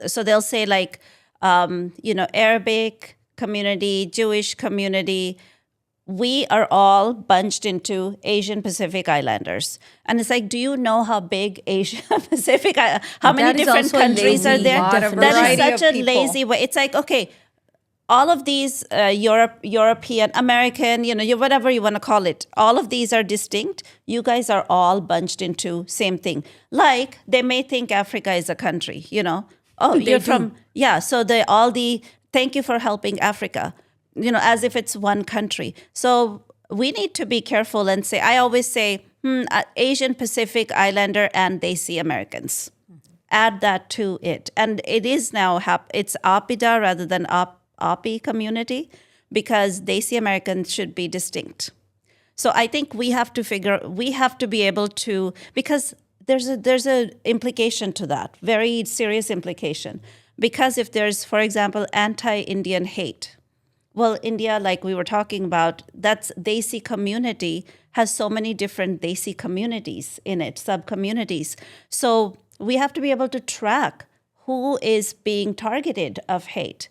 So they'll say like, Arabic community, Jewish community. we are all bunched into Asian Pacific Islanders. And it's like, do you know how big Asia Pacific, how many That is different also a countries are lazy there? definition. That Variety is of such a people. lazy way. It's like, okay, all of these European, American, whatever you want to call it, all of these are distinct. You guys are all bunched into same thing. Like they may think Africa is a country, Oh, you're from, so thank you for helping Africa, as if it's one country. So we need to be careful and say, I always say, Asian Pacific Islander and Desi Americans. Add that to it. And it is now, it's APIDA rather than API community, because Desi Americans should be distinct. So I think we have to be able to, because there's a implication to that, very serious implication. Because if there's, for example, anti-Indian hate, well, India, like we were talking about, that's Desi community has so many different Desi communities in it, sub-communities. So we have to be able to track who is being targeted of hate,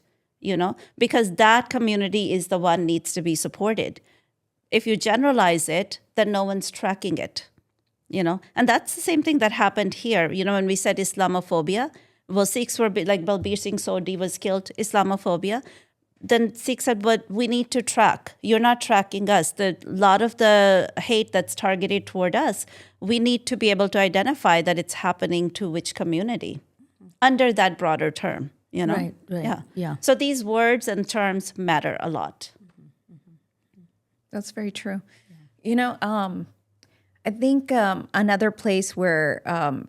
because that community is the one needs to be supported. If you generalize it, then no one's tracking it, And that's the same thing that happened here. When we said Islamophobia, well, Sikhs were like Balbir Singh Sodhi was killed, Islamophobia. Then Sikhs said, but we need to track. You're not tracking us. A lot of the hate that's targeted toward us, we need to be able to identify that it's happening to which community under that broader term, Right. Yeah. So these words and terms matter a lot. That's very true. I think another place where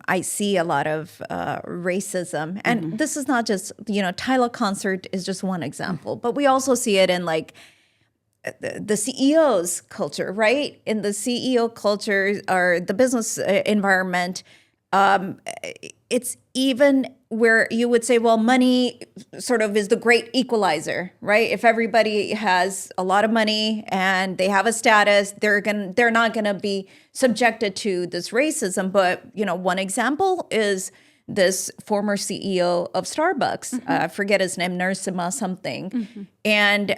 I see a lot of racism, and this is not just, Tyler Concert is just one example, but we also see it in like the CEO's culture, right? In the CEO culture or the business environment, it's even where you would say, well, money sort of is the great equalizer, right? If everybody has a lot of money and they have a status, they're not gonna be subjected to this racism. But one example is this former CEO of Starbucks, I forget his name, Narasimha something. And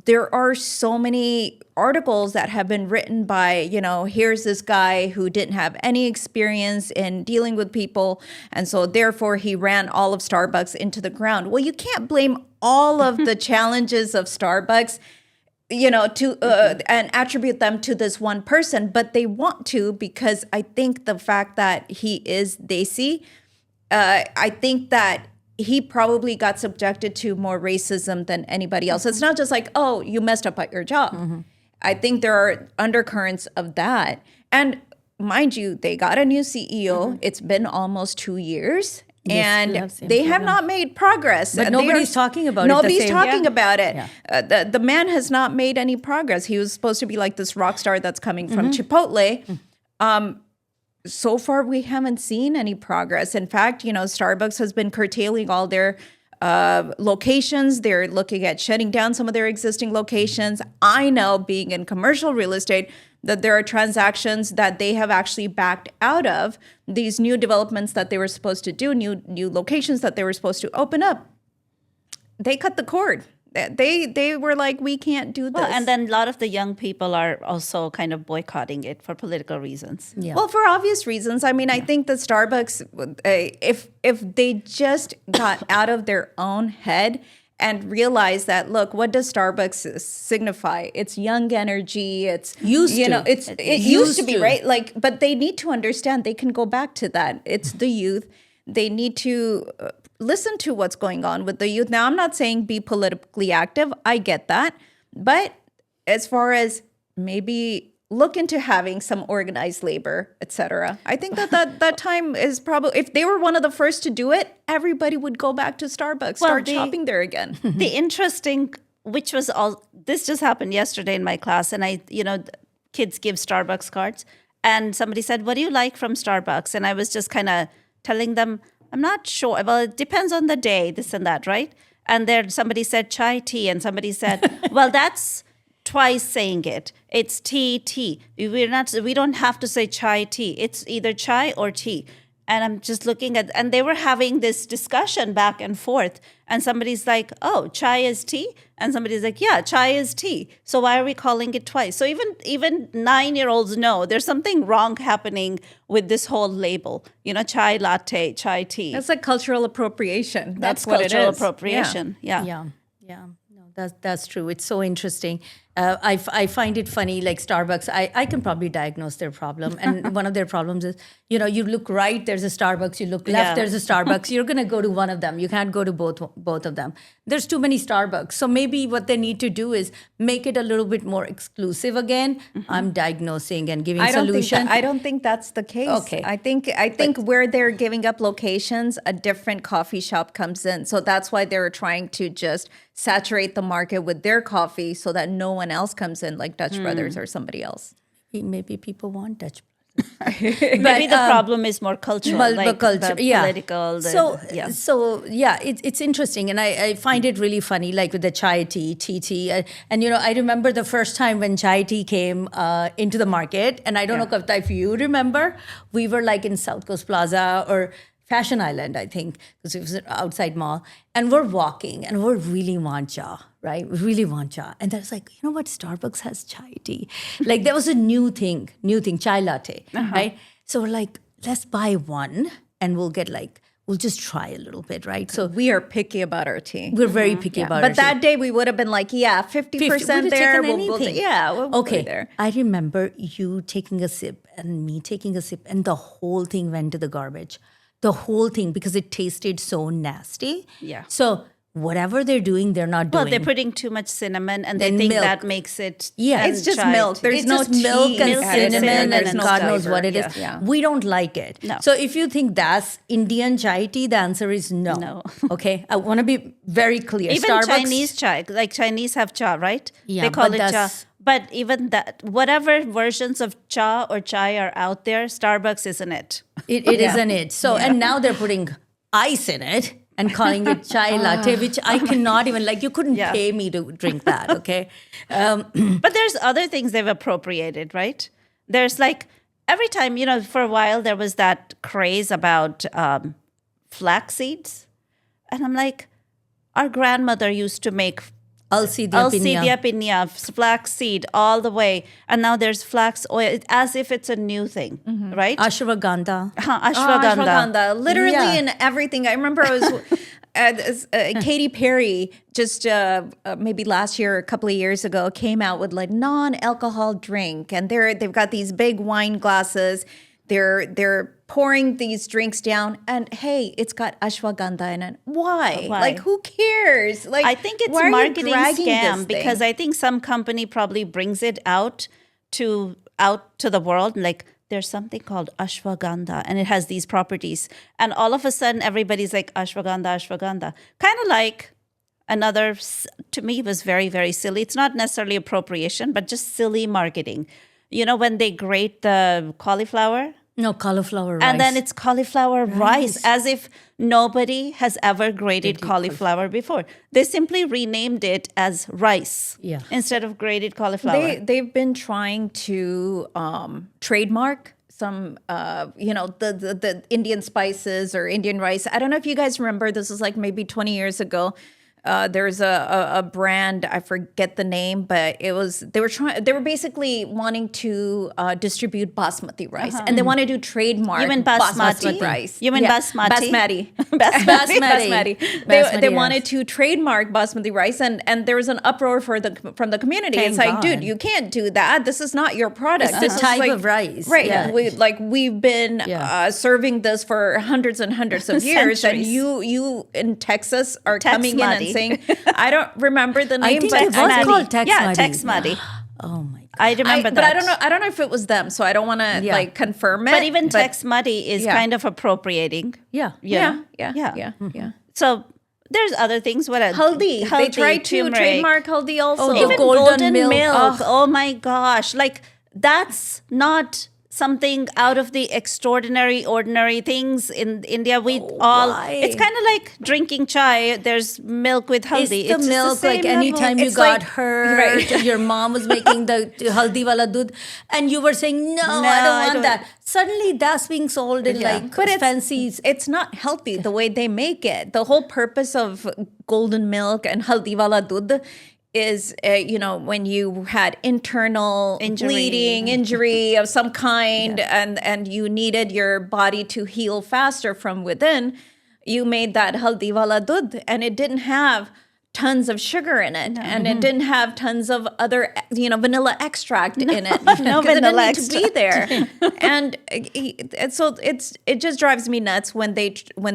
there are so many articles that have been written by, here's this guy who didn't have any experience in dealing with people. And so therefore he ran all of Starbucks into the ground. Well, you can't blame all of the challenges of Starbucks and attribute them to this one person, but they want to, because I think the fact that he is Desi, I think that he probably got subjected to more racism than anybody else. It's not just like, oh, you messed up at your job. I think there are undercurrents of that. And mind you, they got a new CEO. It's been almost 2 years. And they have not made progress. But nobody's talking about it. Nobody's talking about it. The man has not made any progress. He was supposed to be like this rock star that's coming from Chipotle. So far, we haven't seen any progress. In fact, Starbucks has been curtailing all their locations. They're looking at shutting down some of their existing locations. I know, being in commercial real estate, that there are transactions that they have actually backed out of, these new developments that they were supposed to do, new locations that they were supposed to open up. They cut the cord. They were like, we can't do this. Well, and then a lot of the young people are also kind of boycotting it for political reasons. Yeah. Well, for obvious reasons. I mean, I think that Starbucks, if they just got out of their own head and realized that, look, what does Starbucks signify? It's young energy. It's Used to. It used to be, right? Like, but they need to understand they can go back to that. It's the youth. They need to listen to what's going on with the youth. Now, I'm not saying be politically active. I get that. But as far as maybe look into having some organized labor, et cetera, I think that time is probably, if they were one of the first to do it, everybody would go back to Starbucks, start shopping there again. The interesting, this just happened yesterday in my class, and kids give Starbucks cards. And somebody said, what do you like from Starbucks? And I was just kind of telling them, I'm not sure. Well, it depends on the day, this and that, right? And there somebody said chai tea, and somebody said, well, that's twice saying it. It's tea. We don't have to say chai tea. It's either chai or tea. And I'm just looking at, and they were having this discussion back and forth. And somebody's like, oh, chai is tea. And somebody's like, yeah, chai is tea. So why are we calling it twice? So even 9-year-olds know there's something wrong happening with this whole label. Chai latte, chai tea. That's like cultural appropriation. That's what it cultural is. appropriation. Yeah. Yeah. No, that's true. It's so interesting. I find it funny, like Starbucks, I can probably diagnose their problem. And one of their problems is, you look right, there's a Starbucks. You look left, Yeah. there's a Starbucks. You're going to go to one of them. You can't go to both of them. There's too many Starbucks. So maybe what they need to do is make it a little bit more exclusive again. I'm diagnosing and giving solution. I don't think that's the case. Okay. I think where they're giving up locations, a different coffee shop comes in. So that's why they're trying to just saturate the market with their coffee so that no one else comes in, like Dutch Brothers or somebody else. Maybe people want Dutch. Maybe the problem is more cultural, like culture, the yeah. political. So it's interesting, and I find it really funny, like with the chai tea, tea, and I remember the first time when chai tea came into the market, and I don't know Kavita, if you remember, we were like in South Coast Plaza or Fashion Island, I think, because it was an outside mall, and we're walking, and we really want cha, right? We really want cha, and there's like, what? Starbucks has chai tea. Like there was a new thing, chai latte, right? So we're like, let's buy one, and we'll just try a little bit, right? So We are picky about our tea. we're very picky about it. But that day we would have been like, 50% there. We'll Okay. be there. I remember you taking a sip and me taking a sip, and the whole thing went to the garbage. The whole thing, because it tasted so nasty. Yeah. So whatever they're doing, they're not doing. Well, they're putting too much cinnamon, and they Then think milk. that makes it. Yeah. It's just chai milk. tea. There's It's no just milk tea and added in cinnamon there. There's and no God knows flavor. what it is. Yeah. We don't like it. No. So if you think that's Indian chai tea, the answer is no. No. Okay. I want to be very clear. Even Starbucks, Chinese chai, like Chinese have cha, right? Yeah, they call but it cha. that's- But even that, whatever versions of cha or chai are out there, Starbucks isn't it. It isn't it. So, and now they're putting ice in it and calling it chai latte, which I cannot even, like, you couldn't Yeah. pay me to drink that, okay? But there's other things they've appropriated, right? There's like every time, for a while there was that craze about flax seeds. And I'm like, our grandmother used to make Alsidia Alcidia pinia, flax seed all the way. And now there's flax oil, as if it's a new thing, right? Ashwagandha. Ashwagandha. Ashwagandha. Literally Yeah. in everything. I remember I was Katy Perry just maybe last year, a couple of years ago, came out with like non-alcohol drink, and they've got these big wine glasses. They're pouring these drinks down, and hey, it's got ashwagandha in it. Why? Why? Like, who cares? Like, I think it's why are a you marketing dragging this scam thing? because I think some company probably brings it out to the world, like there's something called ashwagandha and it has these properties, and all of a sudden everybody's like ashwagandha, kind of like another. To me, was very, very silly. It's not necessarily appropriation, but just silly marketing. When they grate the cauliflower. No, cauliflower rice. And then it's cauliflower rice, as if nobody has ever grated cauliflower before. They simply renamed it as rice instead of grated cauliflower. They've been trying to trademark some, the Indian spices or Indian rice. I don't know if you guys remember. This was like maybe 20 years ago. There's a brand, I forget the name, but they were basically wanting to distribute basmati rice, and they want to do trademark. You mean basmati rice? You mean Yeah. basmati? Basmati. They Basmati wanted rice. to trademark basmati rice, and there was an uproar from the community. Thank it's like, God. dude, you can't do that. This is not your product. It's This the is type like- of rice. right? Yeah. We've been Yeah. serving this for hundreds and hundreds of years, and Centuries. you in Texas are coming in and Tex-mati. saying, I don't remember the name, think but it was I- called Tex Yeah, Muddy. Tex-Muddy. Oh my God. I remember that. But I don't know if it was them, so I don't want to Yeah. like confirm it. But even Tex-Muddy is Yeah. kind of appropriating. Yeah. yeah, Yeah. yeah. So there's other things. What else? Haldi. They tried to turmeric. trademark haldi also. Oh, Even golden golden milk. milk. Oh my gosh. Like that's not something out of the extraordinary, ordinary things in India. We why? it's kind of like drinking chai. There's milk with haldi. It's the just milk, same like level. anytime you It's got like- hurt, your mom was making the haldi wala dudh, and you were saying, no, I don't want that. Suddenly that's being sold in like But fancy. it's not healthy the way they make it. The whole purpose of golden milk and haldi wala dudh is, when you had internal bleeding, injury of some kind, and you needed your body to heal faster from within, you made that haldi wala dudh, and it didn't have tons of sugar in it, and it didn't have tons of other, vanilla extract in it. No 'Cause it vanilla didn't need to be there. and so it just drives me nuts when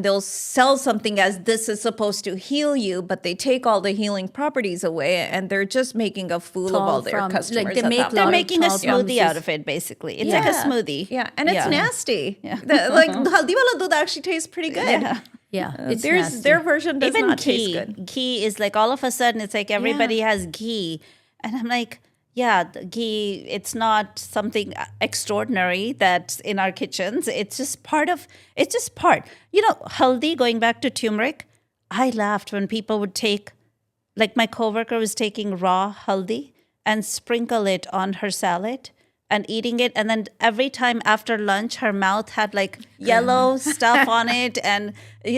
they'll sell something as this is supposed to heal you, but they take all the healing properties away, and they're just making a fool of all their From- like, customers. they at make that They're lot point. of making a tall smoothie promises. out of it, basically. It's like a smoothie. Yeah, and it's nasty. Yeah. Like haldi wala dudh actually tastes pretty good. Yeah, it's Their version does Even not ghee. taste good. Ghee is like all of a sudden it's like everybody has ghee. And I'm like, yeah, the ghee, it's not something extraordinary that's in our kitchens. It's just part. Haldi, going back to turmeric, I laughed when people would take, like my coworker was taking raw haldi and sprinkle it on her salad and eating it. And then every time after lunch, her mouth had like yellow stuff on it. And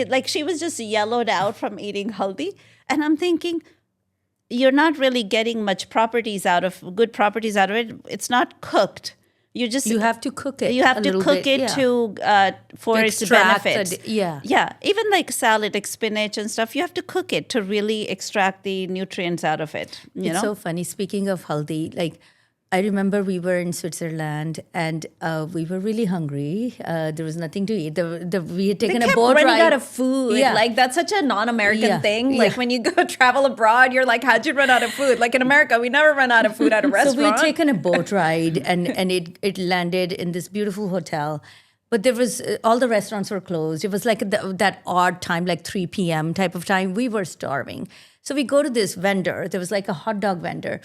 like she was just yellowed out from eating haldi. And I'm thinking, you're not really getting much good properties out of it. It's not cooked. You have to cook it. You have a to little cook bit, it yeah. for its extract benefits. yeah. Yeah. Even like salad, like spinach and stuff, you have to cook it to really extract the nutrients out of it. You It's know? so funny. Speaking of haldi, like I remember we were in Switzerland and we were really hungry. There was nothing to eat. We had taken They a kept boat running ride. out of food. Yeah. Like that's such a non-American Yeah. thing. Yeah. Like when you go travel abroad, you're like, how'd you run out of food? Like in America, we never run out of food at a So restaurant. we had taken a boat ride and it landed in this beautiful hotel. But there was, all the restaurants were closed. It was like that odd time, like 3 p.m. type of time. We were starving. So we go to this vendor. There was like a hot dog vendor.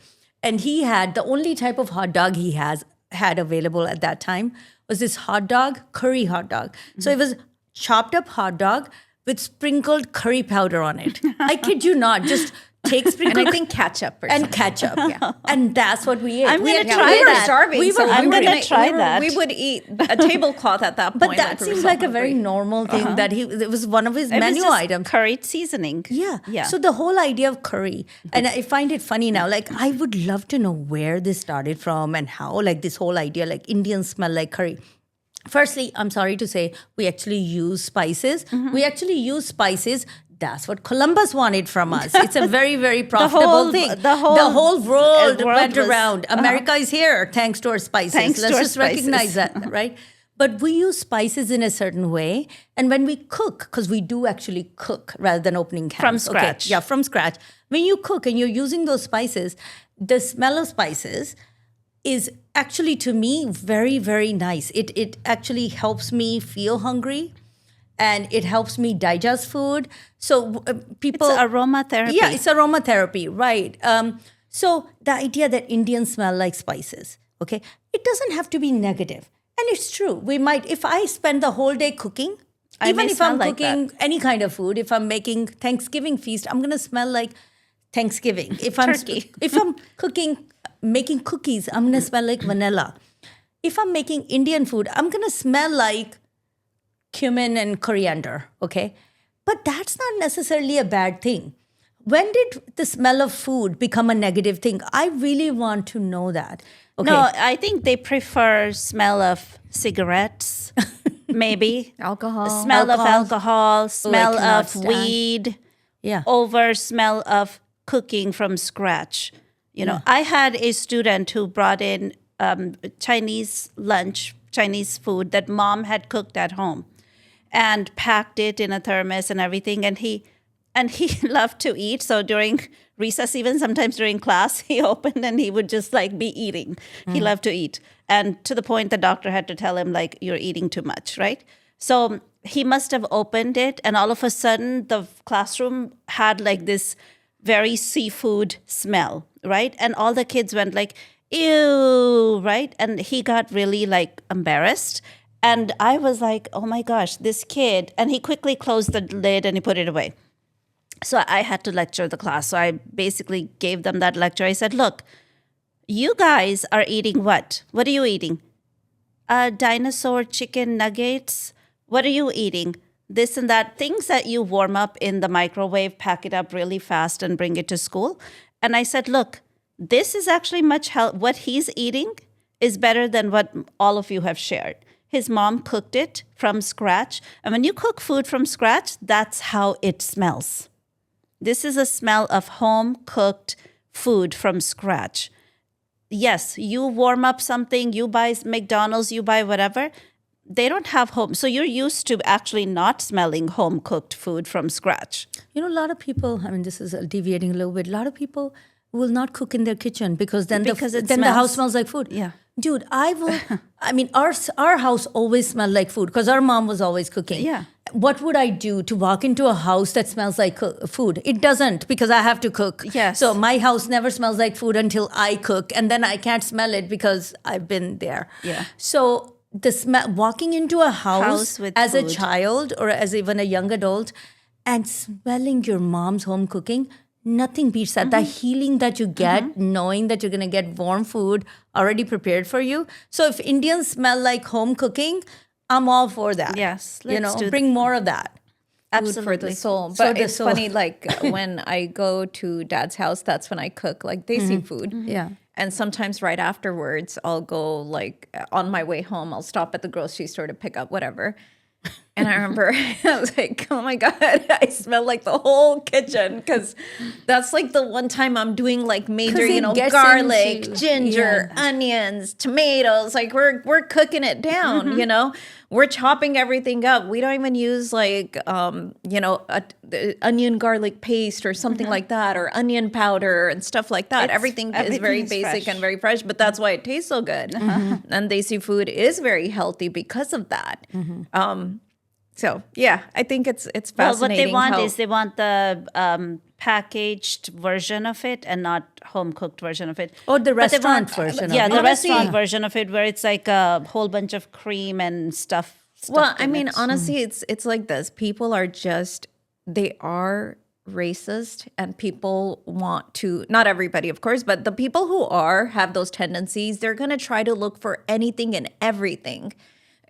And he had, the only type of hot dog he had available at that time was this hot dog, curry hot dog. So it was chopped up hot dog with sprinkled curry powder on it. I kid you not, just take and sprinkled I think ketchup or and something. ketchup. And that's what we ate. I'm We gonna had- try we were that. starving. We were so I'm hungry. gonna try that. We would eat a tablecloth at that point. But that we were seems so like a very hungry. normal thing that it was one of his It was menu just items. curried seasoning. Yeah. Yeah. So the whole idea of curry, and I find it funny now. Like I would love to know where this started from and how. Like this whole idea, like Indians smell like curry. Firstly, I'm sorry to say, we actually use spices. We actually use spices. That's what Columbus wanted from us. It's a very, very profitable whole- thing. the whole world world went was- around. America is here thanks to our spices. Thanks to Let's our just recognize spices. that, right? But we use spices in a certain way. And when we cook, because we do actually cook rather than opening cans. From scratch. Yeah, from scratch. When you cook and you're using those spices, the smell of spices is actually, to me, very, very nice. It actually helps me feel hungry and it helps me digest food. So people... It's aromatherapy. Yeah, it's aromatherapy, right. So the idea that Indians smell like spices, okay, it doesn't have to be negative. And it's true. We might, if I spend the whole day cooking, I even may if smell I'm like cooking any kind of food, if I'm making Thanksgiving feast, I'm going to smell like Thanksgiving. If I'm Turkey. if I'm making cookies, I'm going to smell like vanilla. If I'm making Indian food, I'm going to smell like cumin and coriander, okay? But that's not necessarily a bad thing. When did the smell of food become a negative thing? I really want to know that. Okay. No, I think they prefer smell of cigarettes, maybe. Alcohol. Smell of alcohol, smell cannot of stand. weed, Yeah. over smell of cooking from scratch. You know, I had a student who brought in Chinese lunch, Chinese food that mom had cooked at home and packed it in a thermos and everything. And he loved to eat. So during recess, even sometimes during class, he opened and he would just like be eating. He loved to eat. And to the point the doctor had to tell him like, you're eating too much, right? So he must have opened it and all of a sudden the classroom had like this very seafood smell, right? And all the kids went like, ew, right? And he got really like embarrassed. And I was like, oh my gosh, this kid. And he quickly closed the lid and he put it away. So I had to lecture the class. So I basically gave them that lecture. I said, look, you guys are eating what? What are you eating? Dinosaur chicken nuggets. What are you eating? This and that. Things that you warm up in the microwave, pack it up really fast and bring it to school. And I said, look, this is actually what he's eating is better than what all of you have shared. His mom cooked it from scratch. And when you cook food from scratch, that's how it smells. This is a smell of home-cooked food from scratch. Yes, you warm up something, you buy McDonald's, you buy whatever. They don't have home. So you're used to actually not smelling home-cooked food from scratch. You know, a lot of people, I mean, this is deviating a little bit. A lot of people will not cook in their kitchen because then the house smells like food. Yeah. Dude, I mean, our house always smelled like food because our mom was always cooking. Yeah. What would I do to walk into a house that smells like food? It doesn't because I have to cook. Yes. So my house never smells like food until I cook. And then I can't smell it because I've been there. Yeah. So the smell, walking into a house with as food. a child or as even a young adult and smelling your mom's home cooking, nothing beats that. The healing that you get knowing that you're going to get warm food already prepared for you. So if Indians smell like home cooking, I'm all for that. Yes, Bring more of that. Food for the soul. For But the it's soul. funny, like when I go to dad's house, that's when I cook like desi food. Yeah. And sometimes right afterwards, I'll go like on my way home, I'll stop at the grocery store to pick up whatever. And I remember I was like, oh my God, I smell like the whole kitchen because that's like the one time I'm doing like major, it gets garlic, into- ginger, onions, tomatoes. Like we're cooking it down, We're chopping everything up. We don't even use like, onion garlic paste or something like that or onion powder and stuff like that. Everything is very everything's basic fresh. and very fresh, but that's why it tastes so good. And desi food is very healthy because of that. So yeah, I think it's Well, what fascinating. they want how- is they want the packaged version of it and not home-cooked version of it. Or the But they restaurant want- version of Yeah, it. the Honestly- restaurant version of it where it's like a whole bunch of cream and stuff. Well, stuffed I in mean, it. honestly, it's like this. People are they are racist and people want to, not everybody, of course, but the people who have those tendencies, they're going to try to look for anything and everything.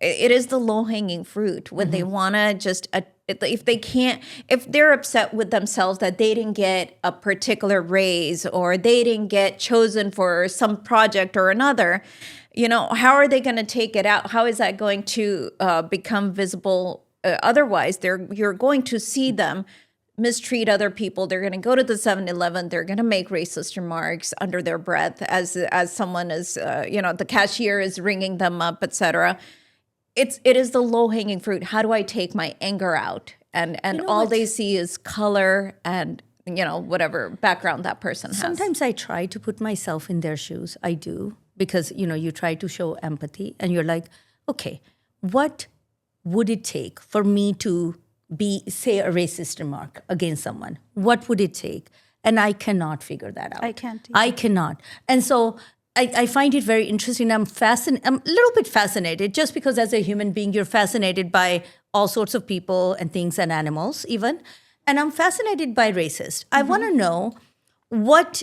It is the low-hanging fruit when they want to just, if they're upset with themselves that they didn't get a particular raise or they didn't get chosen for some project or another, how are they going to take it out? How is that going to become visible? Otherwise, you're going to see them mistreat other people. They're going to go to the 7-Eleven. They're going to make racist remarks under their breath as someone is, the cashier is ringing them up, etc. It is the low-hanging fruit. How do I take my anger out? And all they see is color and, whatever background that person has. Sometimes I try to put myself in their shoes. I do. Because, you try to show empathy and you're like, okay, what would it take for me to say a racist remark against someone? What would it take? And I cannot figure that out. I can't either. I cannot. And so I find it very interesting. I'm a little bit fascinated just because as a human being, you're fascinated by all sorts of people and things and animals even. And I'm fascinated by racists. I want to know what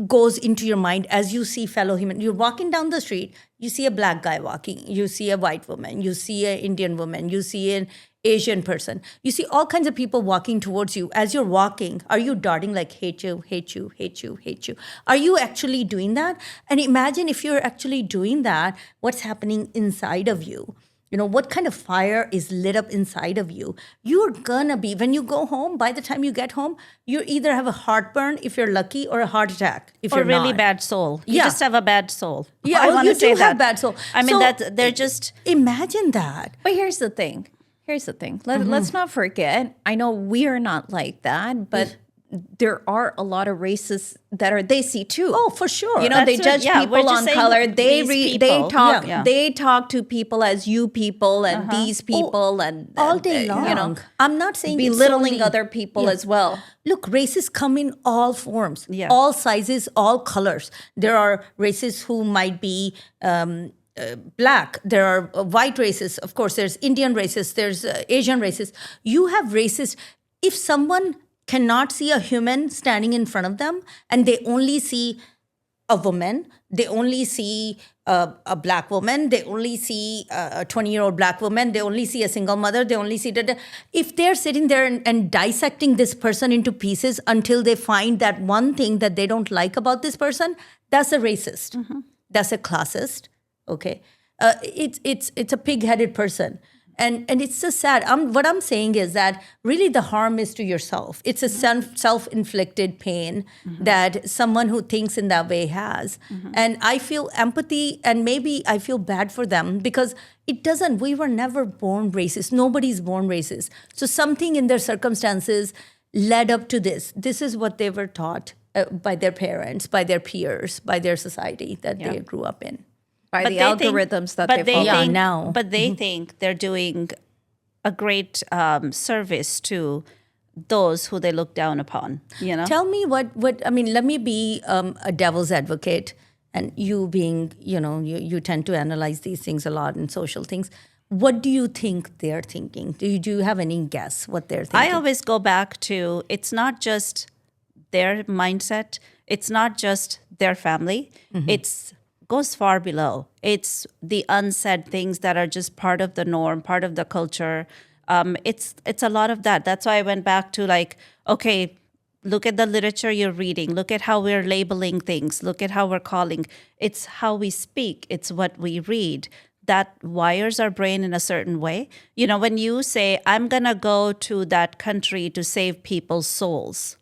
goes into your mind as you see fellow human. You're walking down the street, you see a black guy walking, you see a white woman, you see an Indian woman, you see an Asian person. You see all kinds of people walking towards you. As you're walking, are you darting like, hate you, hate you, hate you, hate you? Are you actually doing that? And imagine if you're actually doing that, what's happening inside of you? What kind of fire is lit up inside of you? You're gonna be, when you go home, by the time you get home, you either have a heartburn if you're lucky or a heart attack if or you're really not. bad soul. You Yeah. just have a bad soul. Yeah, I well, want you to say do that. have bad soul. I mean, So, they're just. Imagine that. But here's the thing. Let's not forget. I know we are not like that, but there are a lot of racists that they see too. Oh, for sure. You know, they judge we're people just on saying color. They these they people. talk Yeah. they talk to people as you people and these people and all day long. you know, I'm not saying it's belittling only- other people as well. Look, races come in all forms, Yeah. all sizes, all colors. There are races who might be black. There are white races. Of course, there's Indian races. There's Asian races. You have races. If someone cannot see a human standing in front of them and they only see a woman, they only see a black woman, they only see a 20-year-old black woman, they only see a single mother, they only see that. If they're sitting there and dissecting this person into pieces until they find that one thing that they don't like about this person, that's a racist. That's a classist. Okay. It's a pig-headed person. And it's so sad. What I'm saying is that really the harm is to yourself. It's a self-inflicted pain that someone who thinks in that way has. And I feel empathy, and maybe I feel bad for them because we were never born racist. Nobody's born racist. So something in their circumstances led up to this. This is what they were taught by their parents, by their peers, by their society that they grew up in. By the they think- algorithms that but they follow. Yeah, think- now. But they think they're doing a great service to those who they look down upon. You know, Tell me what I mean, let me be a devil's advocate, and you being, you tend to analyze these things a lot and social things. What do you think they're thinking? Do you have any guess what they're thinking? I always go back to it's not just their mindset. It's not just their family. It's goes far below. It's the unsaid things that are just part of the norm, part of the culture. It's a lot of that. That's why I went back to like, okay, look at the literature you're reading. Look at how we're labeling things. Look at how we're calling. It's how we speak. It's what we read. That wires our brain in a certain way. You know, when you say, I'm going to go to that country to save people's souls,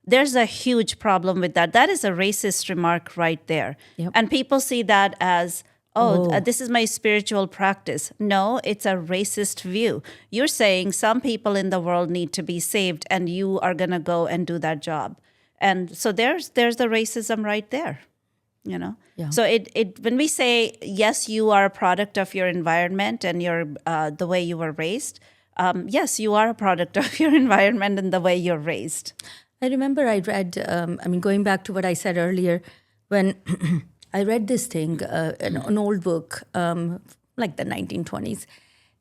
there's a huge problem with that. That is a racist remark right there. And people see that as, this is my spiritual practice. No, it's a racist view. You're saying some people in the world need to be saved and you are going to go and do that job. And so there's the racism right there. You know, so it when we say yes, you are a product of your environment and your the way you were raised. Yes, you are a product of your environment and the way you're raised. I remember I read, going back to what I said earlier, when I read this thing, an old book, like the 1920s.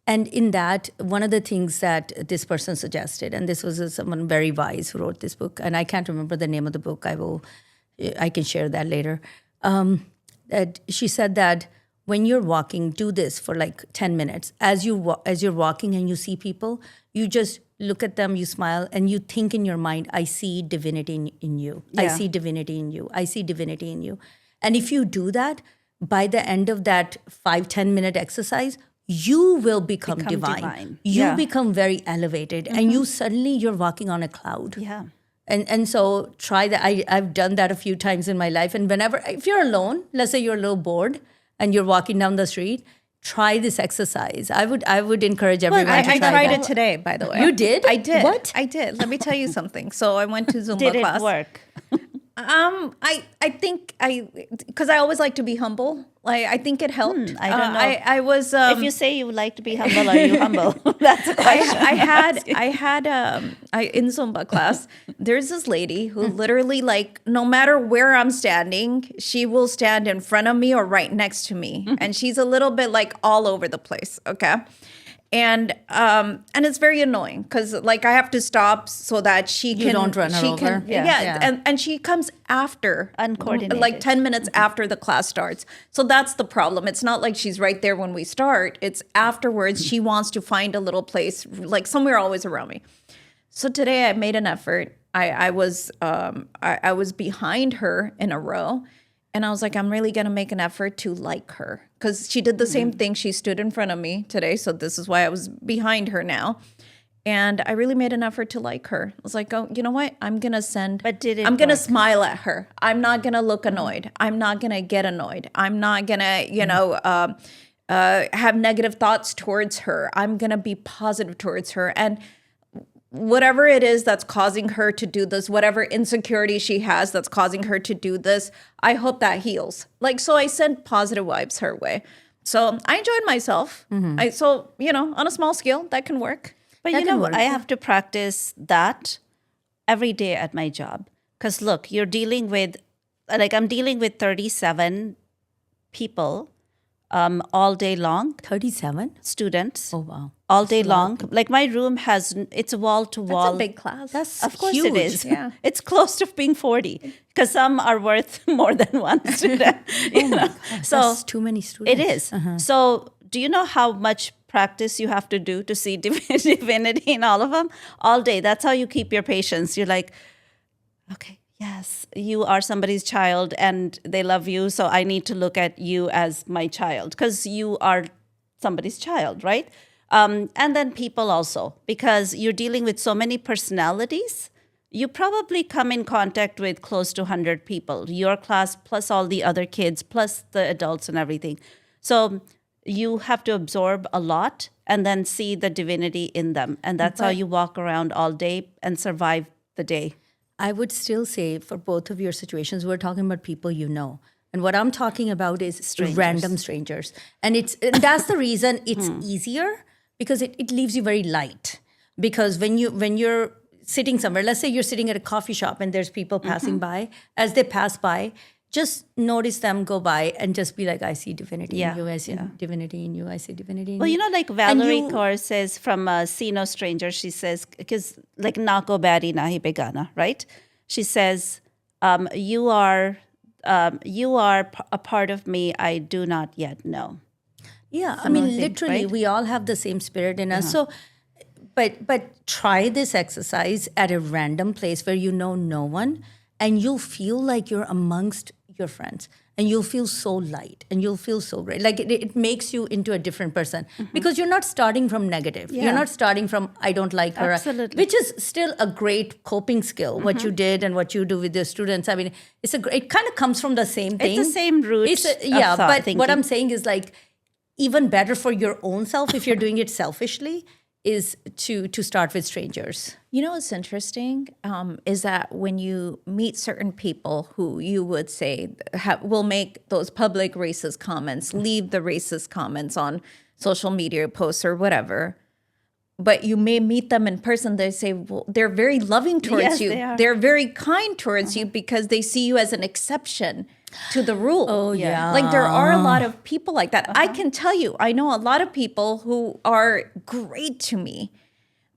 And in that, one of the things that this person suggested, and this was someone very wise who wrote this book, and I can't remember the name of the book. I can share that later. That she said that when you're walking, do this for like 10 minutes. As you're walking and you see people, you just look at them, you smile, and you think in your mind, I see divinity in you. I see divinity in you. I see divinity in you. And if you do that, by the end of that 5-10 minute exercise, you will become divine. You become very elevated, and you're walking on a cloud. Yeah. And so try that. I've done that a few times in my life. And if you're alone, let's say you're a little bored and you're walking down the street, try this exercise. I would encourage everyone to try I tried that. it today, by the way. You did? I did. What? I did. Let me tell you something. So I went to Zumba Did class. it work? I think because I always like to be humble. I think it helped. I don't know. I was. If you say you like to be humble, are you humble? That's a question. I had in Zumba class, there's this lady who literally, like, no matter where I'm standing, she will stand in front of me or right next to me. And she's a little bit like all over the place. Okay. And it's very annoying because, like, I have to stop so that she can. You don't run her over. Yeah. And she comes after, Uncoordinated. like 10 minutes after the class starts. So that's the problem. It's not like she's right there when we start. It's afterwards. She wants to find a little place, like somewhere always around me. So today I made an effort. I was behind her in a row. And I was like, I'm really going to make an effort to like her. Because she did the same thing. She stood in front of me today. So this is why I was behind her now. And I really made an effort to like her. I was like, oh, you know what? I'm going to send. But did it I'm going to work? smile at her. I'm not going to look annoyed. I'm not going to get annoyed. I'm not going to, have negative thoughts towards her. I'm going to be positive towards her. And whatever it is that's causing her to do this, whatever insecurity she has that's causing her to do this, I hope that heals. Like, so I sent positive vibes her way. So I enjoyed myself. So, on a small scale, that can work. But I have to practice that every day at my job. Because look, you're dealing with, I'm dealing with 37 people all day long. 37? Students. Oh, wow. All day long. Like my room it's a wall to wall. That's a big class. That's Of course huge. it is. Yeah. It's close to being 40 because some are worth more than one student. So That's too many students. it is. So do you know how much practice you have to do to see divinity in all of them? All day. That's how you keep your patience. You're like, okay, yes, you are somebody's child and they love you. So I need to look at you as my child because you are somebody's child, right? And then people also, because you're dealing with so many personalities, you probably come in contact with close to 100 people, your class plus all the other kids, plus the adults and everything. So you have to absorb a lot and then see the divinity in them. And that's how you walk around all day and survive the day. I would still say for both of your situations, we're talking about people you know. And what I'm talking about is random strangers. And that's the reason it's easier because it leaves you very light. Because when you're sitting somewhere, let's say you're sitting at a coffee shop and there's people passing by, as they pass by, just notice them go by and just be like, I see divinity in you, I see divinity in you, I see divinity in you. Well, like Valerie Kaur says from See No Stranger, she says, because like nako badi nahi begana, right? She says, you are a part of me I do not yet know. Yeah, I mean, literally, we all have the same spirit in us. So, but try this exercise at a random place where you know no one, and you'll feel like you're amongst your friends, and you'll feel so light, and you'll feel so great. Like it makes you into a different person because you're not starting from negative. Yeah. You're not starting from I don't like her, which is still a great coping skill. What you did and what you do with your students. I mean, it kind of comes from the same thing. It's the same root. But what I'm saying is like even better for your own self if you're doing it selfishly is to start with strangers. You know what's interesting is that when you meet certain people who you would say will make those public racist comments, leave the racist comments on social media posts or whatever, but you may meet them in person, they say, well, they're very loving towards you. They're very kind towards you because they see you as an exception to the rule. Oh, yeah. Like there are a lot of people like that. I can tell you, I know a lot of people who are great to me,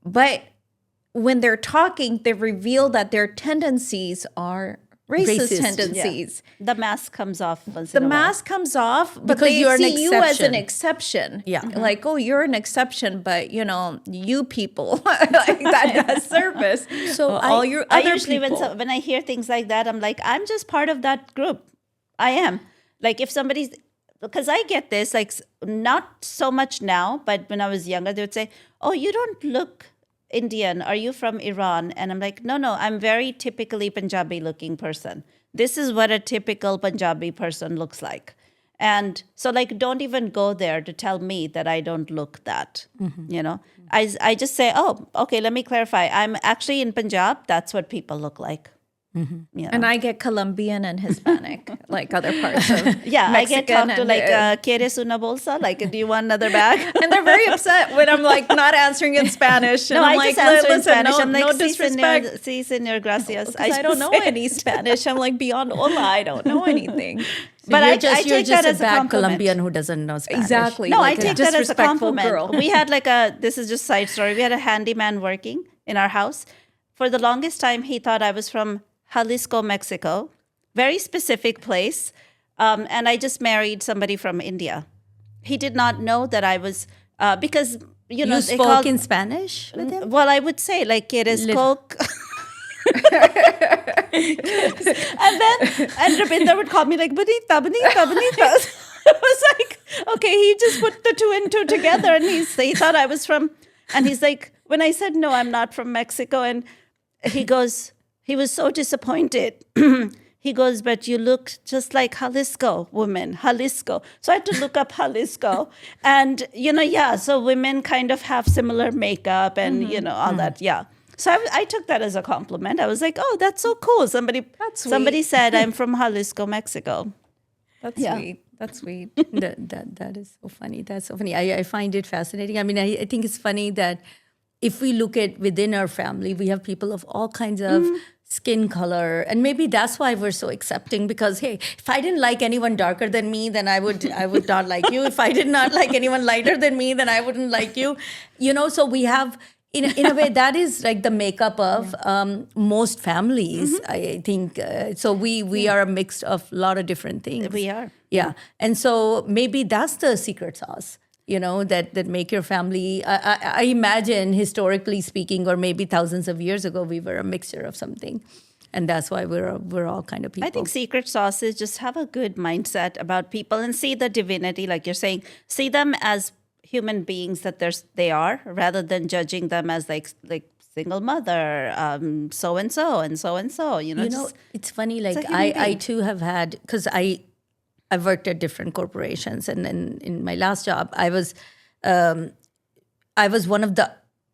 but when they're talking, they reveal that their tendencies are racist tendencies. Yeah. The mask comes off. The mask comes off, but because they you're see you as an exception. exception. Yeah. Like, oh, you're an exception, but you people, like that has surface. So all your I other usually people. when I hear things like that, I'm like, I'm just part of that group. I am. Like if somebody's, because I get this, like not so much now, but when I was younger, they would say, oh, you don't look Indian. Are you from Iran? And I'm like, no, I'm very typically Punjabi looking person. This is what a typical Punjabi person looks like. And so like, don't even go there to tell me that I don't look that, I just say, oh, okay, let me clarify. I'm actually in Punjab. That's what people look like. And I get Colombian and Hispanic, like other parts of Mexican I get talked to like, ¿Quieres una bolsa? Like, do you want another bag? and they're very upset when I'm like not answering in Spanish. And I'm I like, just answer in listen, Spanish. I'm like, no disrespect. Sí, señor, gracias. I don't know any Spanish. I'm like, beyond hola, I don't know anything. But I you're take just that a as a bad compliment. Colombian who doesn't know Spanish. Exactly. No, like I take that as a disrespectful compliment. girl. We had this is just side story. We had a handyman working in our house. For the longest time, he thought I was from Jalisco, Mexico. Very specific place. And I just married somebody from India. He did not know that I was, because, You spoke in Spanish with him? Well, I would say, like, ¿Quieres Coke? and Rabinder would call me like, bonita. It was like, okay, he just put the two and two together and he thought I was from, and he's like, when I said, no, I'm not from Mexico, and he was so disappointed. He goes, but you look just like Jalisco women, Jalisco. So I had to look up Jalisco. And, so women kind of have similar makeup and, all that. Yeah. So I took that as a compliment. I was like, "Oh, that's so cool." Somebody said I'm from Jalisco, Mexico. That's Yeah. sweet. That's sweet. That is so funny. That's so funny. I find it fascinating. I mean, I think it's funny that if we look at within our family, we have people of all kinds of skin color, and maybe that's why we're so accepting. Because hey, if I didn't like anyone darker than me, then I would not like you. If I did not like anyone lighter than me, then I wouldn't like you. So we have. In a way, that is like the makeup of most families, I think. So we are a mix of a lot of different things. We are. Yeah. And so maybe that's the secret sauce, that make your family. I imagine, historically speaking, or maybe thousands of years ago, we were a mixture of something. And that's why we're all kind of people. I think secret sauce is just have a good mindset about people and see the divinity, like you're saying. See them as human beings that they are, rather than judging them as like single mother, so and so and so and so. It's funny. Like a human I being. too have had, because I worked at different corporations, and then in my last job, I was one of the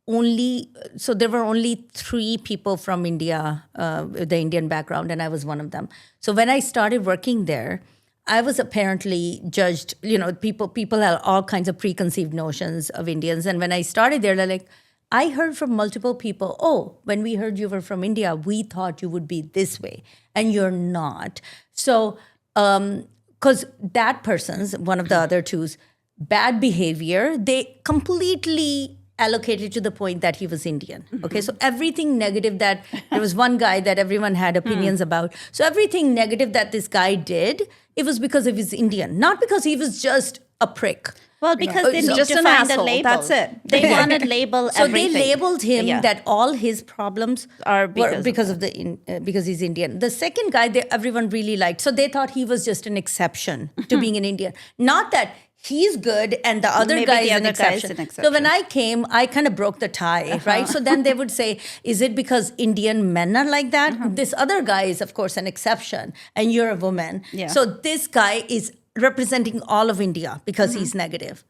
only. So there were only 3 people from India with the Indian background, and I was one of them. So when I started working there, I was apparently judged. People have all kinds of preconceived notions of Indians, and when I started there, they're like, I heard from multiple people, oh, when we heard you were from India, we thought you would be this way, and you're not. So, because that person's, one of the other two's, bad behavior, they completely allocated to the point that he was Indian. Okay, so everything negative that, there was one guy that everyone had opinions about. So everything negative that this guy did, it was because of his Indian, not because he was just a prick. Well, because they He's need just to an find a asshole. label. That's it. They want to label So everything. they labeled him Yeah. that all his problems Are were because of because he's Indian. The second guy, everyone really liked. So they thought he was just an exception to being an Indian. Not that he's good and the other Maybe guy the is an other guy is exception. an So when exception. I came, I kind of broke the tie, right? So then they would say, is it because Indian men are like that? This other guy is, of course, an exception, and you're a woman. Yeah. So this guy is representing all of India because he's negative.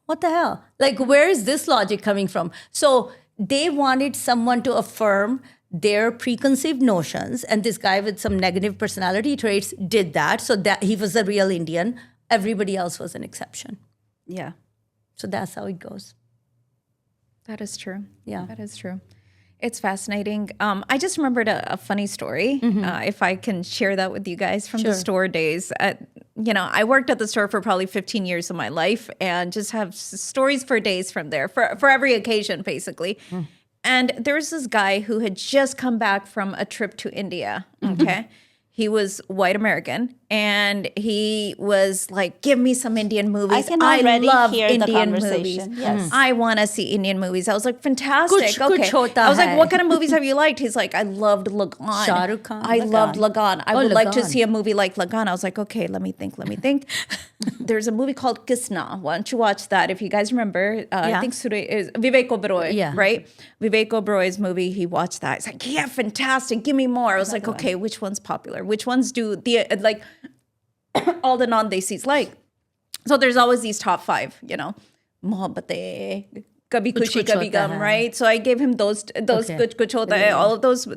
What the hell? Like, where is this logic coming from? So they wanted someone to affirm their preconceived notions, and this guy with some negative personality traits did that, so that he was a real Indian. Everybody else was an exception. Yeah. So that's how it goes. That is true. Yeah. That is true. It's fascinating. I just remembered a funny story, if I can share that with you guys from the store days. I worked at the store for probably 15 years of my life and just have stories for days from there, for every occasion, basically. And there was this guy who had just come back from a trip to India, okay? He was white American, and he was like, give me some Indian movies. I can already love hear the Indian movies. conversation. Yes. I want to see Indian movies. I was like, fantastic. Kuch Okay. hota I was like, hai. what kind of movies have you liked? He's like, I loved Lagan. Shah Rukh Khan? I loved Lagan. I would like to Lagan. see a movie like Lagan. I was like, okay, let me think. There's a movie called Kisna. Why don't you watch that? If you guys remember, I think is Vivek Oberoi, Yeah. right? Vivek Oberoi's movie, he watched that. He's like, yeah, fantastic. Give me more. I was like, okay, which one's popular? Which ones do the, like, all the non-desis like? So there's always these top 5, Mohabbatein, Kabhi Kuch Khushi Kuch Kabhi Hota Gum, Hai. right? So I gave him those Okay. Kuch Kuch Hota Hai, all of those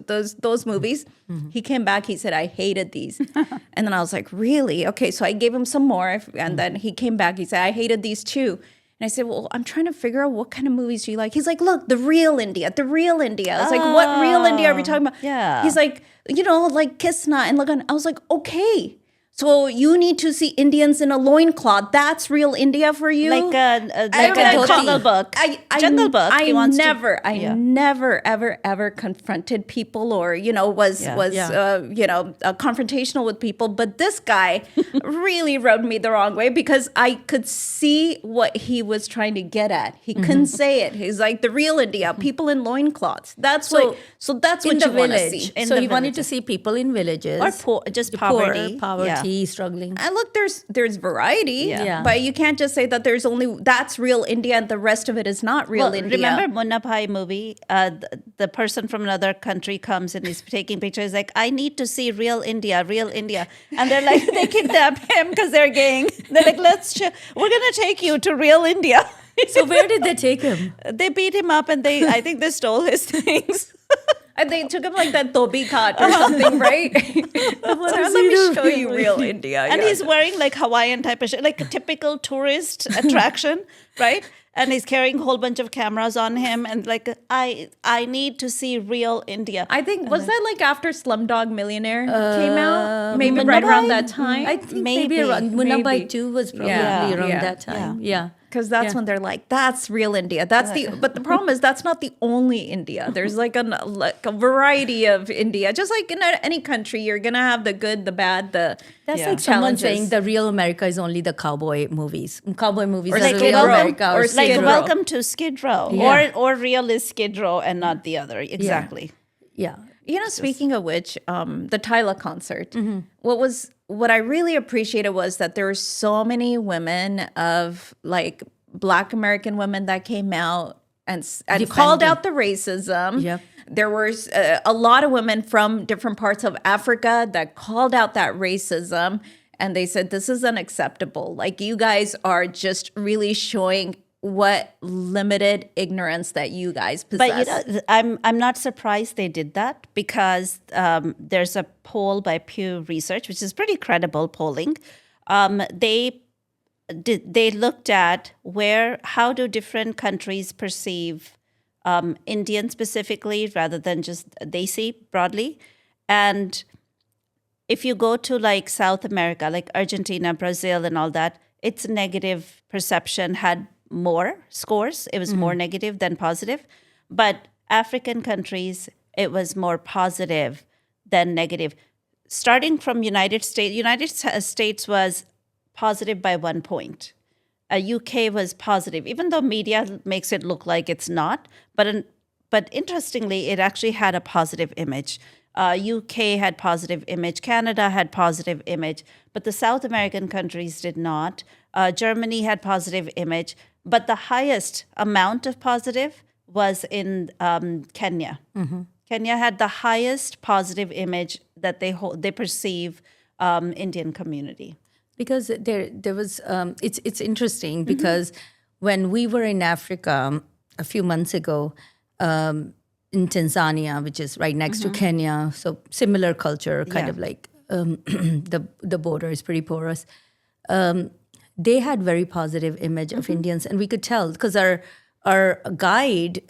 movies. He came back, he said, I hated these. And then I was like, really? Okay, so I gave him some more. And then he came back, he said, I hated these too. And I said, well, I'm trying to figure out what kind of movies do you like? He's like, look, the real India. I was like, what real India are we talking about? Yeah. He's like, like Kisna and Lagan. I was like, okay. So you need to see Indians in a loincloth. That's real India for you? Like a don't Jungle know. Book. Jungle Book. I He wants to- never, ever confronted people or, was confrontational with people. But this guy really rubbed me the wrong way because I could see what he was trying to get at. He couldn't say it. He's like, the real India, people in loincloths. That's what in you the want to village. see. So he wanted to see people in villages. Or just the poverty. Poor, poverty. Yeah. he struggling. And look, there's variety, Yeah. but you can't just say that there's only that's real India and the rest of it is not real India. Remember Munna Bhai movie? The person from another country comes and he's taking pictures. Like, I need to see real India, and they're like, they kidnap him because they're gang. They're like, we're gonna take you to real India. So where did they take him? They beat him up and I think they stole his things. And they took him like that Tobi Khat or something, right? So let me show you real India. And Yeah. he's wearing like Hawaiian type of shit, like a typical tourist attraction, right? And he's carrying a whole bunch of cameras on him, and like, I need to see real India. I think was that like after Slumdog Millionaire came out, maybe Munna right around Bhai? that time. I think Maybe. maybe around Munna Bhai Maybe. 2 was probably Yeah. around Yeah. that time. Yeah. Because that's when they're like, that's real India. But the problem is that's not the only India. There's like a variety of India. Just like in any country, you're gonna have the good, the bad, the That's Yeah. like someone challenges. saying the real America is only the cowboy movies. Cowboy movies Or are like real Skid Row. America. Or Or Skid Like, Row. welcome to Skid Row, Yeah. or real is Skid Row and not the other. Exactly. Yeah. You know, speaking of which, the Tyla concert, what I really appreciated was that there were so many women of like Black American women that came out and called Defending. out the racism. Yep. There was a lot of women from different parts of Africa that called out that racism. And they said, this is unacceptable. Like, you guys are just really showing what limited ignorance that you guys possess. But I'm not surprised they did that, because there's a poll by Pew Research, which is pretty credible polling. They looked at how do different countries perceive Indian specifically, rather than just Desi broadly. And if you go to like South America, like Argentina, Brazil, and all that, its negative perception had more scores. It was more negative than positive. But African countries, it was more positive than negative. Starting from United States was positive by 1 point. UK was positive, even though media makes it look like it's not. But interestingly, it actually had a positive image. UK had positive image. Canada had positive image. But the South American countries did not. Germany had positive image. But the highest amount of positive was in Kenya. Kenya had the highest positive image that they perceive Indian community. Because there was it's interesting because when we were in Africa a few months ago, in Tanzania, which is right next to Kenya, so similar culture, kind of like the border is pretty porous. They had very positive image of Indians, and we could tell because our guide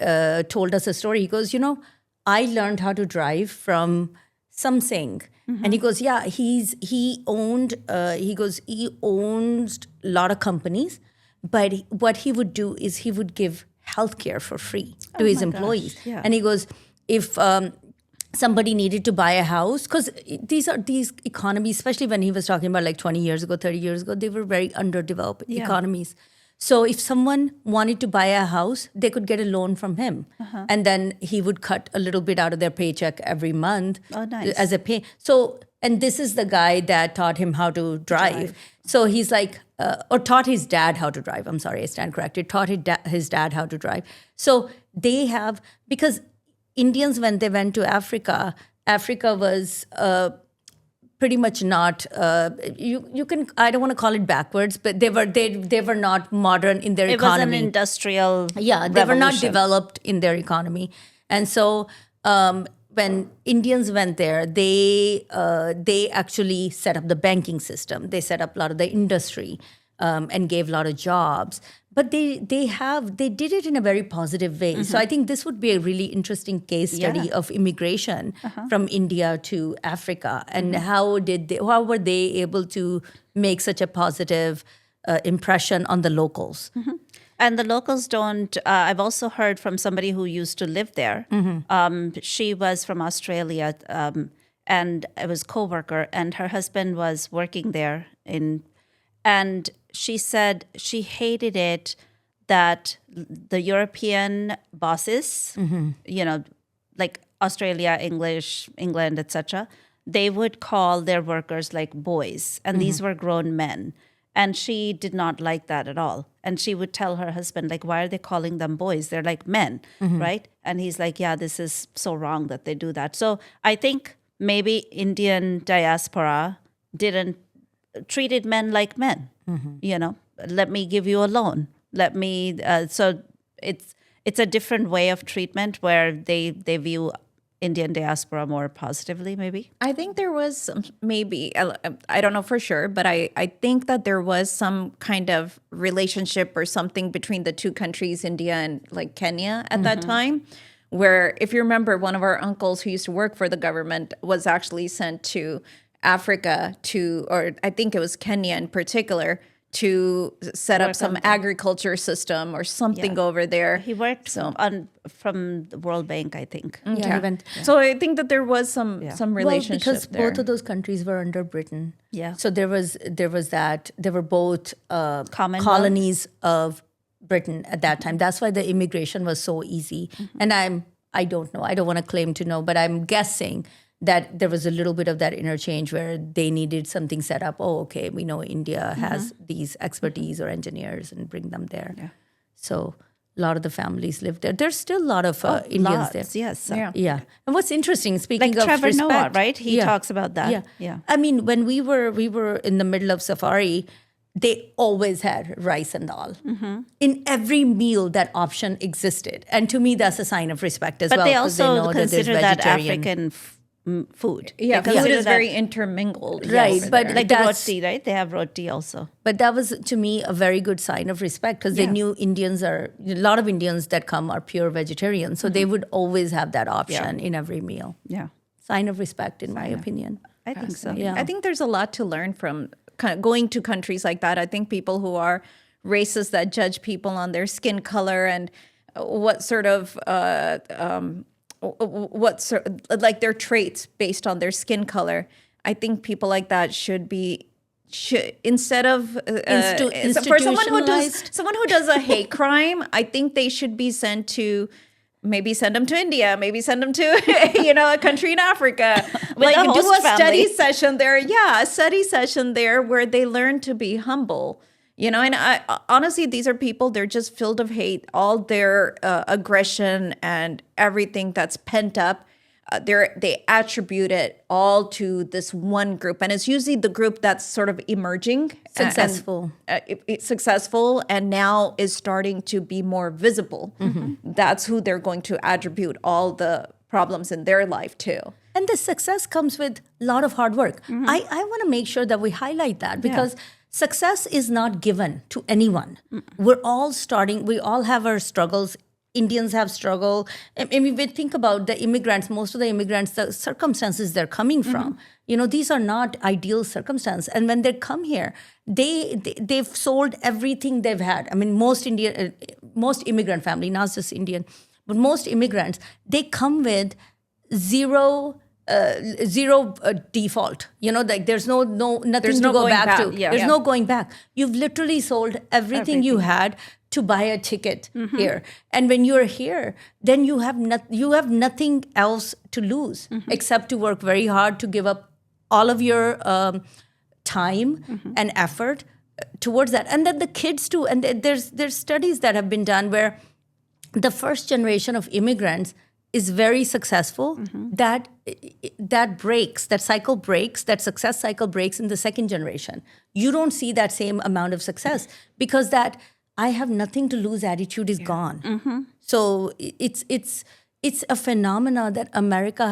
told us a story. He goes, I learned how to drive from some Singh. And he goes, yeah, he owned a lot of companies, but what he would do is he would give healthcare for free to his employees. Yeah. And he goes, if somebody needed to buy a house, because these economies, especially when he was talking about like 20 years ago, 30 years ago, they were very underdeveloped economies. So if someone wanted to buy a house, they could get a loan from him. And then he would cut a little bit out of their paycheck every month as a pay. So, and this is the guy that taught him how to drive. So he's like, or taught his dad how to drive. I'm sorry, I stand corrected. Taught his dad how to drive. So they have, because Indians, when they went to Africa was pretty much not you can, I don't want to call it backwards, but they were not modern in their It was an economy. industrial They were not revolution. developed in their economy. And so when Indians went there, they actually set up the banking system. They set up a lot of the industry and gave a lot of jobs. But they did it in a very positive way. So I think this would be a really interesting case study of immigration from India to Africa, and how were they able to make such a positive impression on the locals? And the locals don't. I've also heard from somebody who used to live there. She was from Australia, and it was co-worker, and her husband was working there and she said she hated it that the European bosses, like Australia, England, etc., they would call their workers like boys, and these were grown men. And she did not like that at all. And she would tell her husband, like, why are they calling them boys? They're like men, right? And he's like, yeah, this is so wrong that they do that. So I think maybe Indian diaspora didn't treated men like men. Let me give you a loan. Let me. So it's a different way of treatment where they view Indian diaspora more positively, maybe. I think there was maybe, I don't know for sure, but I think that there was some kind of relationship or something between the two countries, India and like Kenya at that time, where if you remember, one of our uncles who used to work for the government was actually sent to Africa or I think it was Kenya in particular, to set up some agriculture system or something over there. He worked from the World Bank, I think. Yeah, he went. So I think that there was some relationship because there. both of those countries were under Britain. Yeah. So there was that. They were both Commonwealth. colonies of Britain at that time. That's why the immigration was so easy. And I don't know. I don't want to claim to know, but I'm guessing that there was a little bit of that interchange where they needed something set up. Oh, okay, we know India has these expertise or engineers, and bring them there. Yeah. So a lot of the families live there. There's still a lot of Indians there. Yes. Yeah. And what's interesting, speaking Like of Trevor respect, Noah, right? He talks about that. Yeah. I mean, when we were in the middle of safari, they always had rice and dal. In every meal, that option existed. And to me, that's a sign of respect as But well. they 'cause also know consider that that there's vegetarian African food. Yeah, They food consider is that- very intermingled. Right, over but there. like the that's- roti, right? They have roti also. But that was, to me, a very good sign of respect because they knew a lot of Indians that come are pure vegetarians. So they would always have that option in every meal. Yeah, Sign of respect, in my opinion. I think so. Yeah. I think there's a lot to learn from going to countries like that. I think people who are racist that judge people on their skin color and what sort of like their traits based on their skin color. I think people like that should instead of for someone who does a hate crime, I think they should be sent to. Maybe send them to India. Maybe send them to a country in Africa. Like a do host a study family. session there. Yeah, a study session there where they learn to be humble. And honestly, these are people. They're just filled of hate. All their aggression and everything that's pent up. They attribute it all to this one group, and it's usually the group that's sort of emerging, Successful. it's successful, and now is starting to be more visible. That's who they're going to attribute all the problems in their life to. And the success comes with a lot of hard work. I want to make sure that we highlight that because success is not given to anyone. We're all starting, we all have our struggles. Indians have struggle. I mean, we think about the immigrants, most of the immigrants, the circumstances they're coming from. These are not ideal circumstances. And when they come here, they've sold everything they've had. I mean, most immigrant family, not just Indian, but most immigrants, they come with zero default. Like there's nothing There's to no go going back to. back. Yeah. There's no going back. You've literally sold everything you had to buy a ticket here. And when you're here, then you have nothing else to lose except to work very hard to give up all of your time and effort towards that. And then the kids too. And there's studies that have been done where the first generation of immigrants is very successful. That cycle breaks, that success cycle breaks in the second generation. You don't see that same amount of success because that I have nothing to lose attitude is gone. So it's a phenomena that America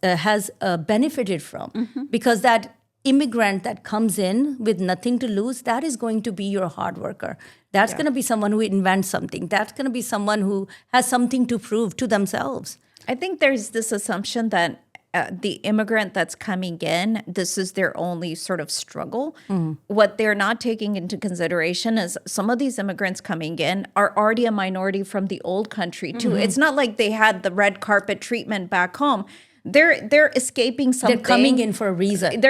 has benefited from because that immigrant that comes in with nothing to lose, that is going to be your hard worker. That's going to be someone who invents something. That's going to be someone who has something to prove to themselves. I think there's this assumption that the immigrant that's coming in, this is their only sort of struggle. What they're not taking into consideration is some of these immigrants coming in are already a minority from the old country too. It's not like they had the red carpet treatment back home. They're escaping something. They're coming in for a reason.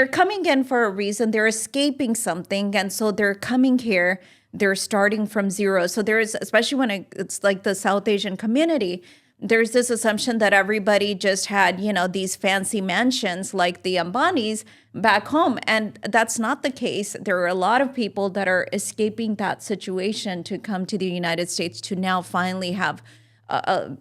They're escaping something. And so they're coming here. They're starting from zero. So there is, especially when it's like the South Asian community, there's this assumption that everybody just had, these fancy mansions like the Ambanis back home. And that's not the case. There are a lot of people that are escaping that situation to come to the United States to now finally have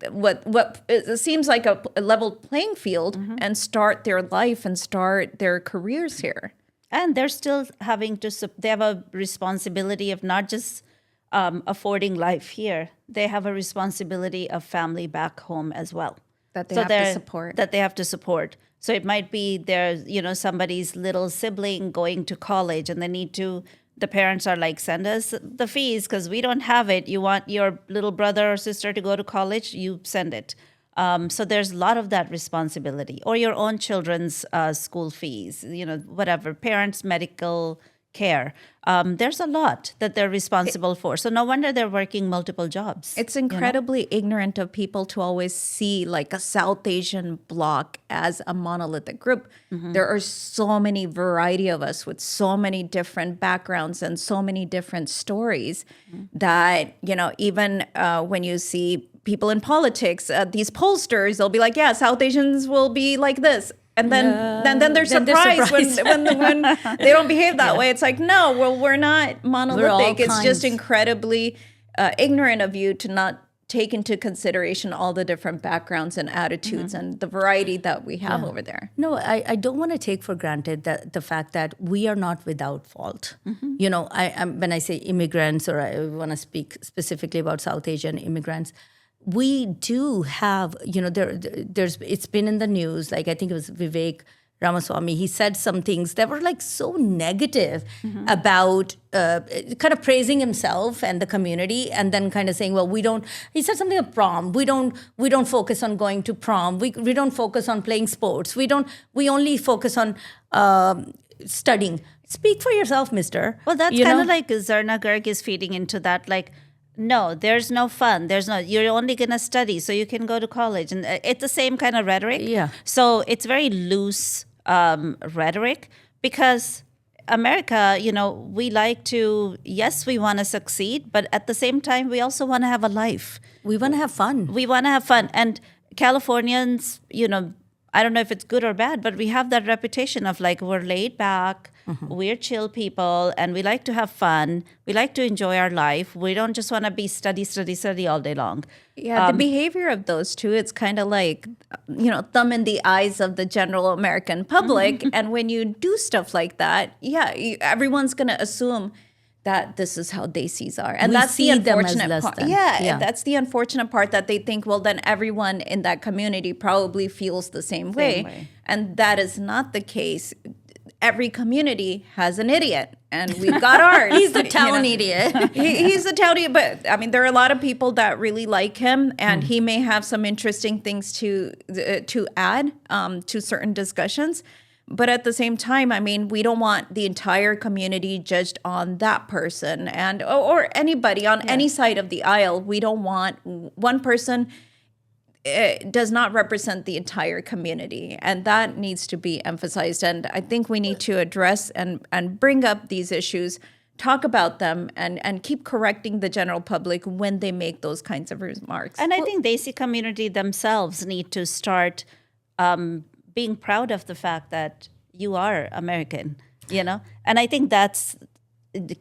what it seems like a level playing field and start their life and start their careers here. And they're still having to, they have a responsibility of not just affording life here. They have a responsibility of family back home as well. That they have to support. That they have to support. So it might be there's, somebody's little sibling going to college and they need to, the parents are like, send us the fees because we don't have it. You want your little brother or sister to go to college, you send it. So there's a lot of that responsibility. Or your own children's school fees, whatever, parents' medical care. There's a lot that they're responsible for. So no wonder they're working multiple jobs. It's incredibly ignorant of people to always see like a South Asian bloc as a monolithic group. There are so many variety of us with so many different backgrounds and so many different stories that, even when you see people in politics, these pollsters, they'll be like, yeah, South Asians will be like this. And then they're surprised when they don't behave that way. It's like, no, well, we're not monolithic. It's just incredibly ignorant of you to not take into consideration all the different backgrounds and attitudes and the variety that we have over there. No, I don't want to take for granted that the fact that we are not without fault. When I say immigrants, or I want to speak specifically about South Asian immigrants, we do have, it's been in the news, like I think it was Vivek Ramaswamy, he said some things that were like so negative about kind of praising himself and the community, and then kind of saying, well, he said something of prom. We don't focus on going to prom. We don't focus on playing sports. We only focus on studying. Speak for yourself, mister. Well, that's kind of like Zarna Garg is feeding into that, like, no, there's no fun. You're only going to study so you can go to college. And it's the same kind of rhetoric. Yeah. So it's very loose rhetoric because America, we like to, yes, we want to succeed, but at the same time, we also want to have a life. We want to have fun. We want to have fun. And Californians, I don't know if it's good or bad, but we have that reputation of like, we're laid back, we're chill people, and we like to have fun. We like to enjoy our life. We don't just want to be study all day long. Yeah, the behavior of those two, it's kind of like, thumb in the eyes of the general American public. And when you do stuff like that, everyone's going to assume that this is how Desis are. And that's the unfortunate part. Yeah, that's the unfortunate part, that they think, well, then everyone in that community probably feels the same way. And that is not the case. Every community has an idiot, and we've got ours. He's the town idiot. He's the town idiot, but I mean, there are a lot of people that really like him, and he may have some interesting things to add to certain discussions. But at the same time, I mean, we don't want the entire community judged on that person or anybody on any side of the aisle. We don't want one person. It does not represent the entire community, and that needs to be emphasized. And I think we need to address and bring up these issues, talk about them, and keep correcting the general public when they make those kinds of remarks. And I think Desi community themselves need to start being proud of the fact that you are American, And I think that's,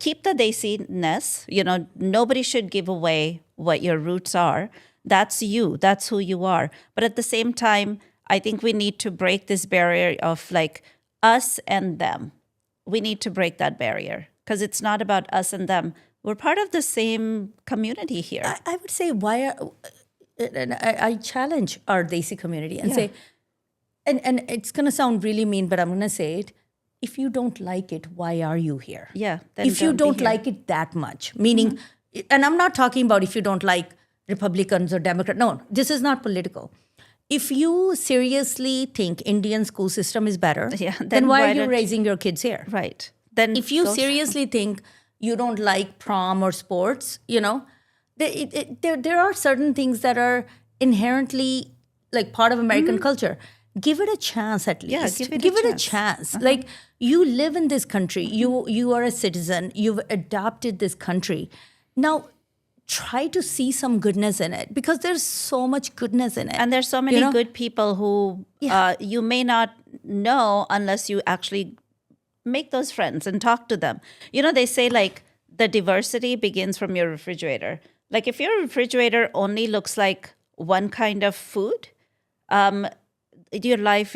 keep the Desi-ness, nobody should give away what your roots are. That's you. That's who you are. But at the same time, I think we need to break this barrier of like us and them. We need to break that barrier because it's not about us and them. We're part of the same community here. I would say I challenge our Desi community and say, and it's going to sound really mean, but I'm going to say it. If you don't like it, why are you here? Yeah. If you don't like it that much, meaning, and I'm not talking about if you don't like Republicans or Democrats. No, this is not political. If you seriously think Indian school system is better, then why are you raising your kids here? Right. Then if you seriously think you don't like prom or sports, there are certain things that are inherently like part of American culture. Give it a chance at least. Yeah, give it a chance. Like, you live in this country. You are a citizen. You've adopted this country. Now, try to see some goodness in it, because there's so much goodness in it. And there's so many good people who you may not know unless you actually make those friends and talk to them. They say like the diversity begins from your refrigerator. Like if your refrigerator only looks like one kind of food, your life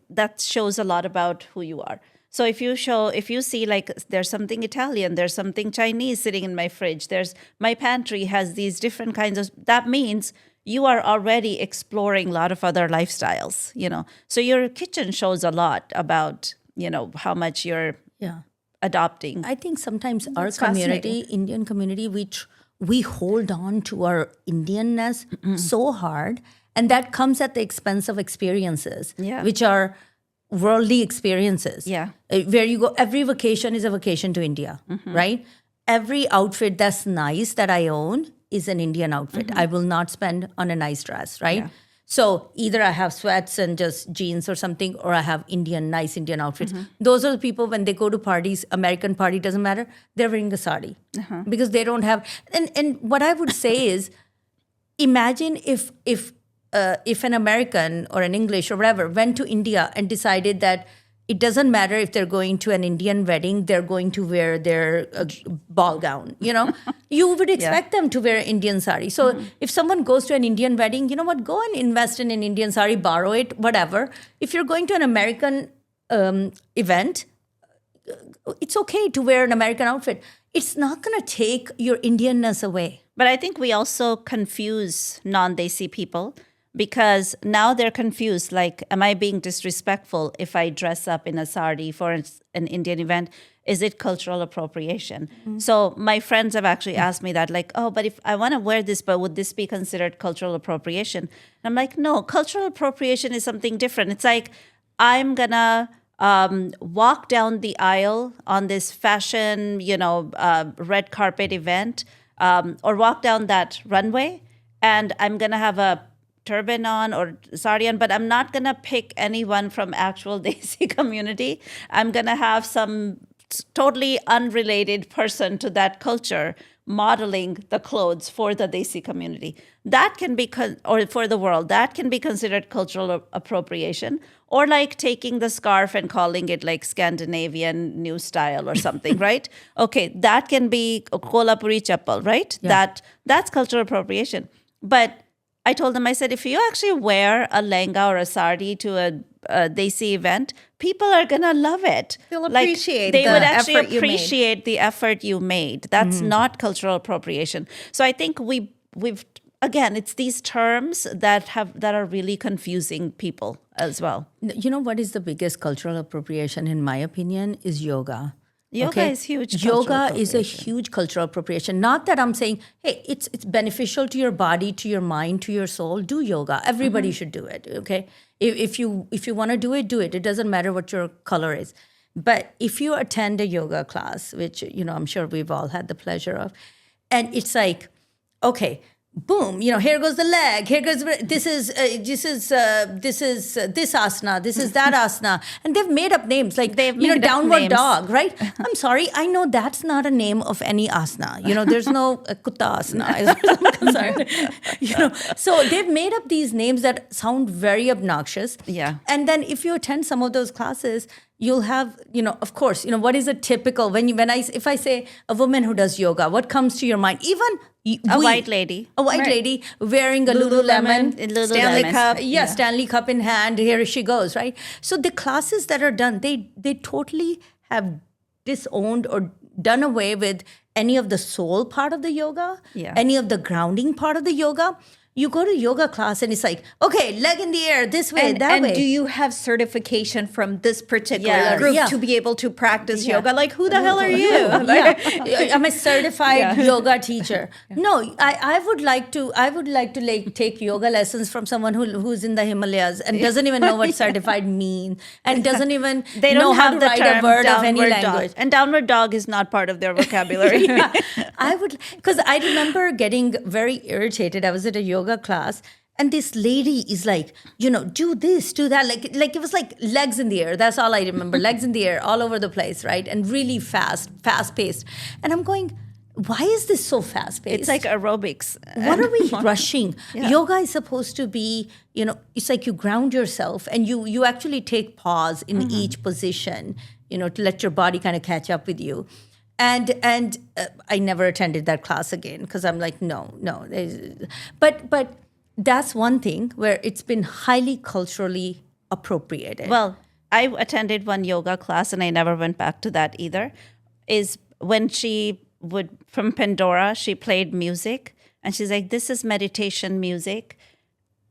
that shows a lot about who you are. So if you see like there's something Italian, there's something Chinese sitting in my fridge, my pantry has these different kinds of, that means you are already exploring a lot of other lifestyles, So your kitchen shows a lot about, how much you're adopting. I think sometimes our community, Indian community, we hold on to our Indianness so hard, and that comes at the expense of experiences, which are worldly experiences. Where you go, every vacation is a vacation to India, right? Every outfit that's nice that I own is an Indian outfit. I will not spend on a nice dress, right? So either I have sweats and just jeans or something, or I have nice Indian outfits. Those are the people, when they go to parties, American party, doesn't matter, they're wearing a sari because they don't have. And what I would say is, imagine if an American or an English or whatever went to India and decided that it doesn't matter if they're going to an Indian wedding, they're going to wear their ball gown, You would expect them to wear Indian sari. So if someone goes to an Indian wedding, you know what, go and invest in an Indian sari, borrow it, whatever. If you're going to an American event, it's okay to wear an American outfit. It's not going to take your Indianness away. But I think we also confuse non-Desi people, because now they're confused. Like, am I being disrespectful if I dress up in a sari for an Indian event? Is it cultural appropriation? So my friends have actually asked me that, like, oh, but if I want to wear this, but would this be considered cultural appropriation? And I'm like, no, cultural appropriation is something different. It's like, I'm going to walk down the aisle on this fashion, red carpet event, or walk down that runway, and I'm going to have a turban on or sari on, but I'm not going to pick anyone from actual Desi community. I'm going to have some totally unrelated person to that culture modeling the clothes for the Desi community. That can be, or for the world, that can be considered cultural appropriation. Or like taking the scarf and calling it like Scandinavian new style or something, right? Okay, that can be Kolhapuri chappal, right? That's cultural appropriation. But I told them, I said, if you actually wear a lehenga or a sari to a Desi event, people are going to love it. They'll appreciate They the would actually effort you made. appreciate the effort you made. That's not cultural appropriation. So I think we've again, it's these terms that are really confusing people as well. You know what is the biggest cultural appropriation, in my opinion, is yoga. Yoga is huge. Yoga is a huge cultural appropriation. Not that I'm saying, hey, it's beneficial to your body, to your mind, to your soul. Do yoga. Everybody should do it. Okay, if you want to do it, do it. It doesn't matter what your color is. But if you attend a yoga class, which I'm sure we've all had the pleasure of, and it's like, okay, boom, here goes the leg, here goes this is this asana, this is that asana, and they've made up names like downward dog, right? I'm sorry, I know that's not a name of any asana. There's no kutta asana. So they've made up these names that sound very obnoxious. And then if you attend some of those classes, you'll have, of course, what is a typical, if I say a woman who does yoga, what comes to your mind? Even a white lady wearing a Lululemon Stanley cup. Stanley cup in hand, here she goes, right? So the classes that are done, they totally have disowned or done away with any of the soul part of the yoga, any of the grounding part of the yoga. You go to yoga class and it's like, okay, leg in the air, this way, that way. And do you have certification from this particular group to be able to practice yoga? Like, who the hell are you? I'm a certified yoga teacher. No, I would like to like take yoga lessons from someone who's in the Himalayas and doesn't even know what certified means and doesn't even know how to write a word of any language. And downward dog is not part of their vocabulary. Because I remember getting very irritated. I was at a yoga class and this lady is like, do this, do that. Like it was like legs in the air. That's all I remember. Legs in the air all over the place, right? And really fast paced. And I'm going, why is this so fast paced? It's like aerobics. What are we rushing? Yoga is supposed to be, it's like you ground yourself and you actually take pause in each position, to let your body kind of catch up with you. And I never attended that class again because I'm like, no. But that's one thing where it's been highly culturally appropriated. Well, I attended one yoga class and I never went back to that either. Is when she would, from Pandora, she played music and she's like, this is meditation music.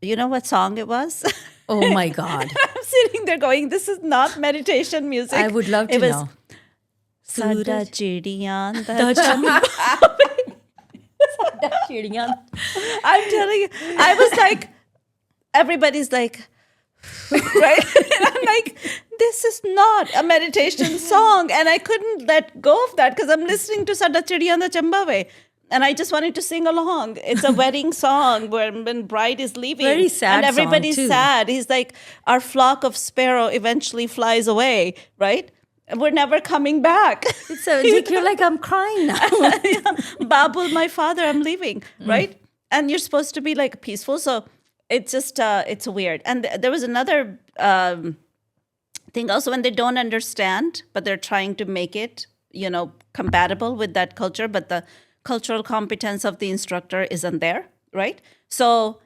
You know what song it was? Oh my God. I'm sitting there going, this is not meditation music. I would love to know. Sura Chidiyan. I'm telling you, I was like, everybody's like, right? And I'm like, this is not a meditation song. And I couldn't let go of that because I'm listening to Sada Chidiyan Chambave. And I just wanted to sing along. It's a wedding song when bride is leaving. Very sad and everybody's song too. sad. He's like, our flock of sparrow eventually flies away, right? We're never coming back. It's like you're like, I'm crying now. Babul, my father, I'm leaving, right? And you're supposed to be like peaceful. So it's just, it's weird. And there was another thing also when they don't understand, but they're trying to make it, compatible with that culture, but the cultural competence of the instructor isn't there, right? So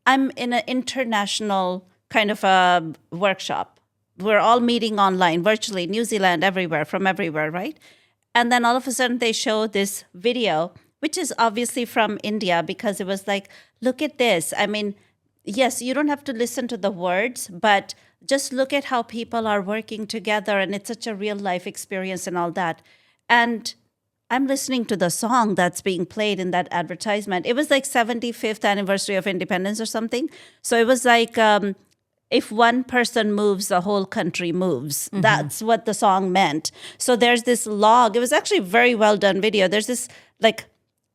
I'm in an international kind of a workshop. We're all meeting online, virtually, New Zealand, from everywhere, right? And then all of a sudden they show this video, which is obviously from India because it was like, look at this. I mean, yes, you don't have to listen to the words, but just look at how people are working together and it's such a real life experience and all that. And I'm listening to the song that's being played in that advertisement. It was like 75th anniversary of independence or something. So it was like, if one person moves, the whole country moves. Mm-hmm. That's what the song meant. So there's this log. It was actually a very well done video. There's this, like,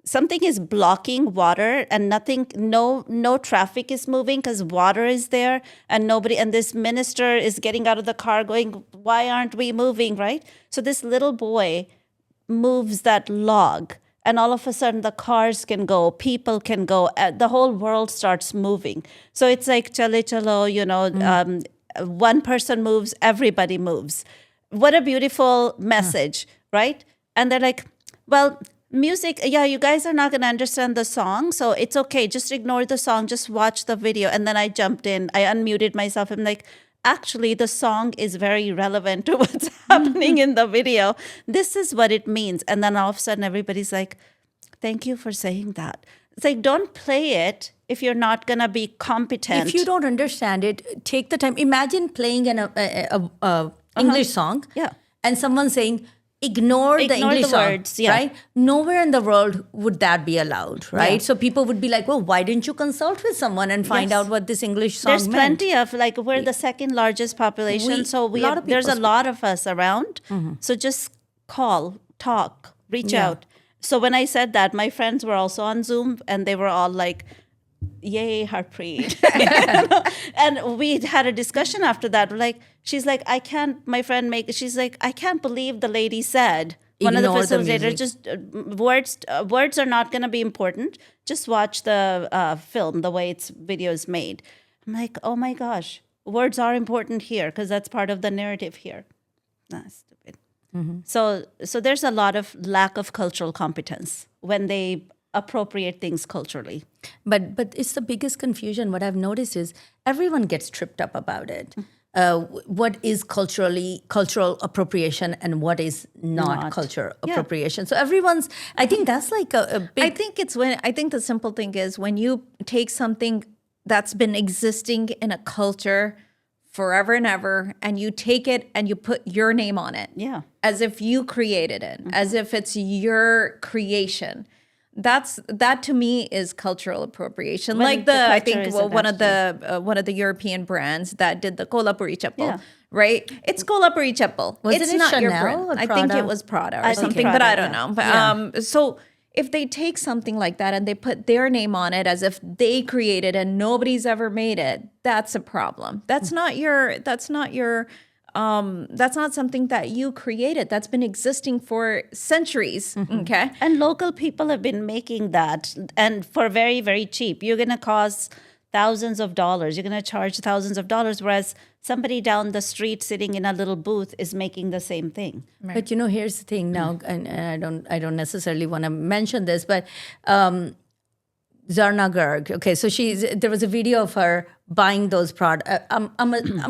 something is blocking water and no traffic is moving because water is there and this minister is getting out of the car going, why aren't we moving, right? So this little boy moves that log. And all of a sudden, the cars can go, people can go, the whole world starts moving. So it's like, chale chalo, one person moves, everybody moves. What a beautiful message, right? And they're like, well, music, you guys are not going to understand the song, so it's okay. Just ignore the song, just watch the video. And then I jumped in, I unmuted myself. I'm like, actually, the song is very relevant to what's happening in the video. This is what it means. And then all of a sudden, everybody's like, thank you for saying that. It's like, don't play it if you're not going to be competent. If you don't understand it, take the time. Imagine playing an English song and someone saying, ignore the English words, song, right? Nowhere in the world would that be allowed, right? Yeah. So people would be like, well, why didn't you consult with someone and find out what this English song There's meant? Plenty of, like, we're the second largest population, so there's a lot of us around. Mm-hmm. So just call, talk, reach out. So when I said that, my friends were also on Zoom and they were all like, yay, Harpreet. And we had a discussion after that. We're like, she's like, she's like, I can't believe the lady said, one of the facilitators, just words are not going to be important. Just watch the film, the way its video is made. I'm like, oh my gosh, words are important here because that's part of the narrative here. That's stupid. Mm-hmm. So there's a lot of lack of cultural competence when they appropriate things culturally. But it's the biggest confusion. What I've noticed is everyone gets tripped up about it. What is cultural appropriation and what is not cultural appropriation. So I think that's like a big... I think the simple thing is when you take something that's been existing in a culture forever and ever, and you take it and you put your name on it. Yeah. As if you created it, as if it's your creation. That to me is cultural appropriation. One of the European brands that did the Kolhapuri chappal, right? It's Kolhapuri chappal. It's not Chanel your brand. I think it was Prada or something, but I don't know. But so if they take something like that and they put their name on it as if they created and nobody's ever made it, that's a problem. That's not your That's not something that you created. That's been existing for centuries. Okay. And local people have been making that, and for very, very cheap. You're going to cost thousands of dollars. You're going to charge thousands of dollars, whereas somebody down the street sitting in a little booth is making the same thing. But here's the thing now, and I don't necessarily want to mention this, but Zarna Garg. Okay, so there was a video of her buying those Prada. I'm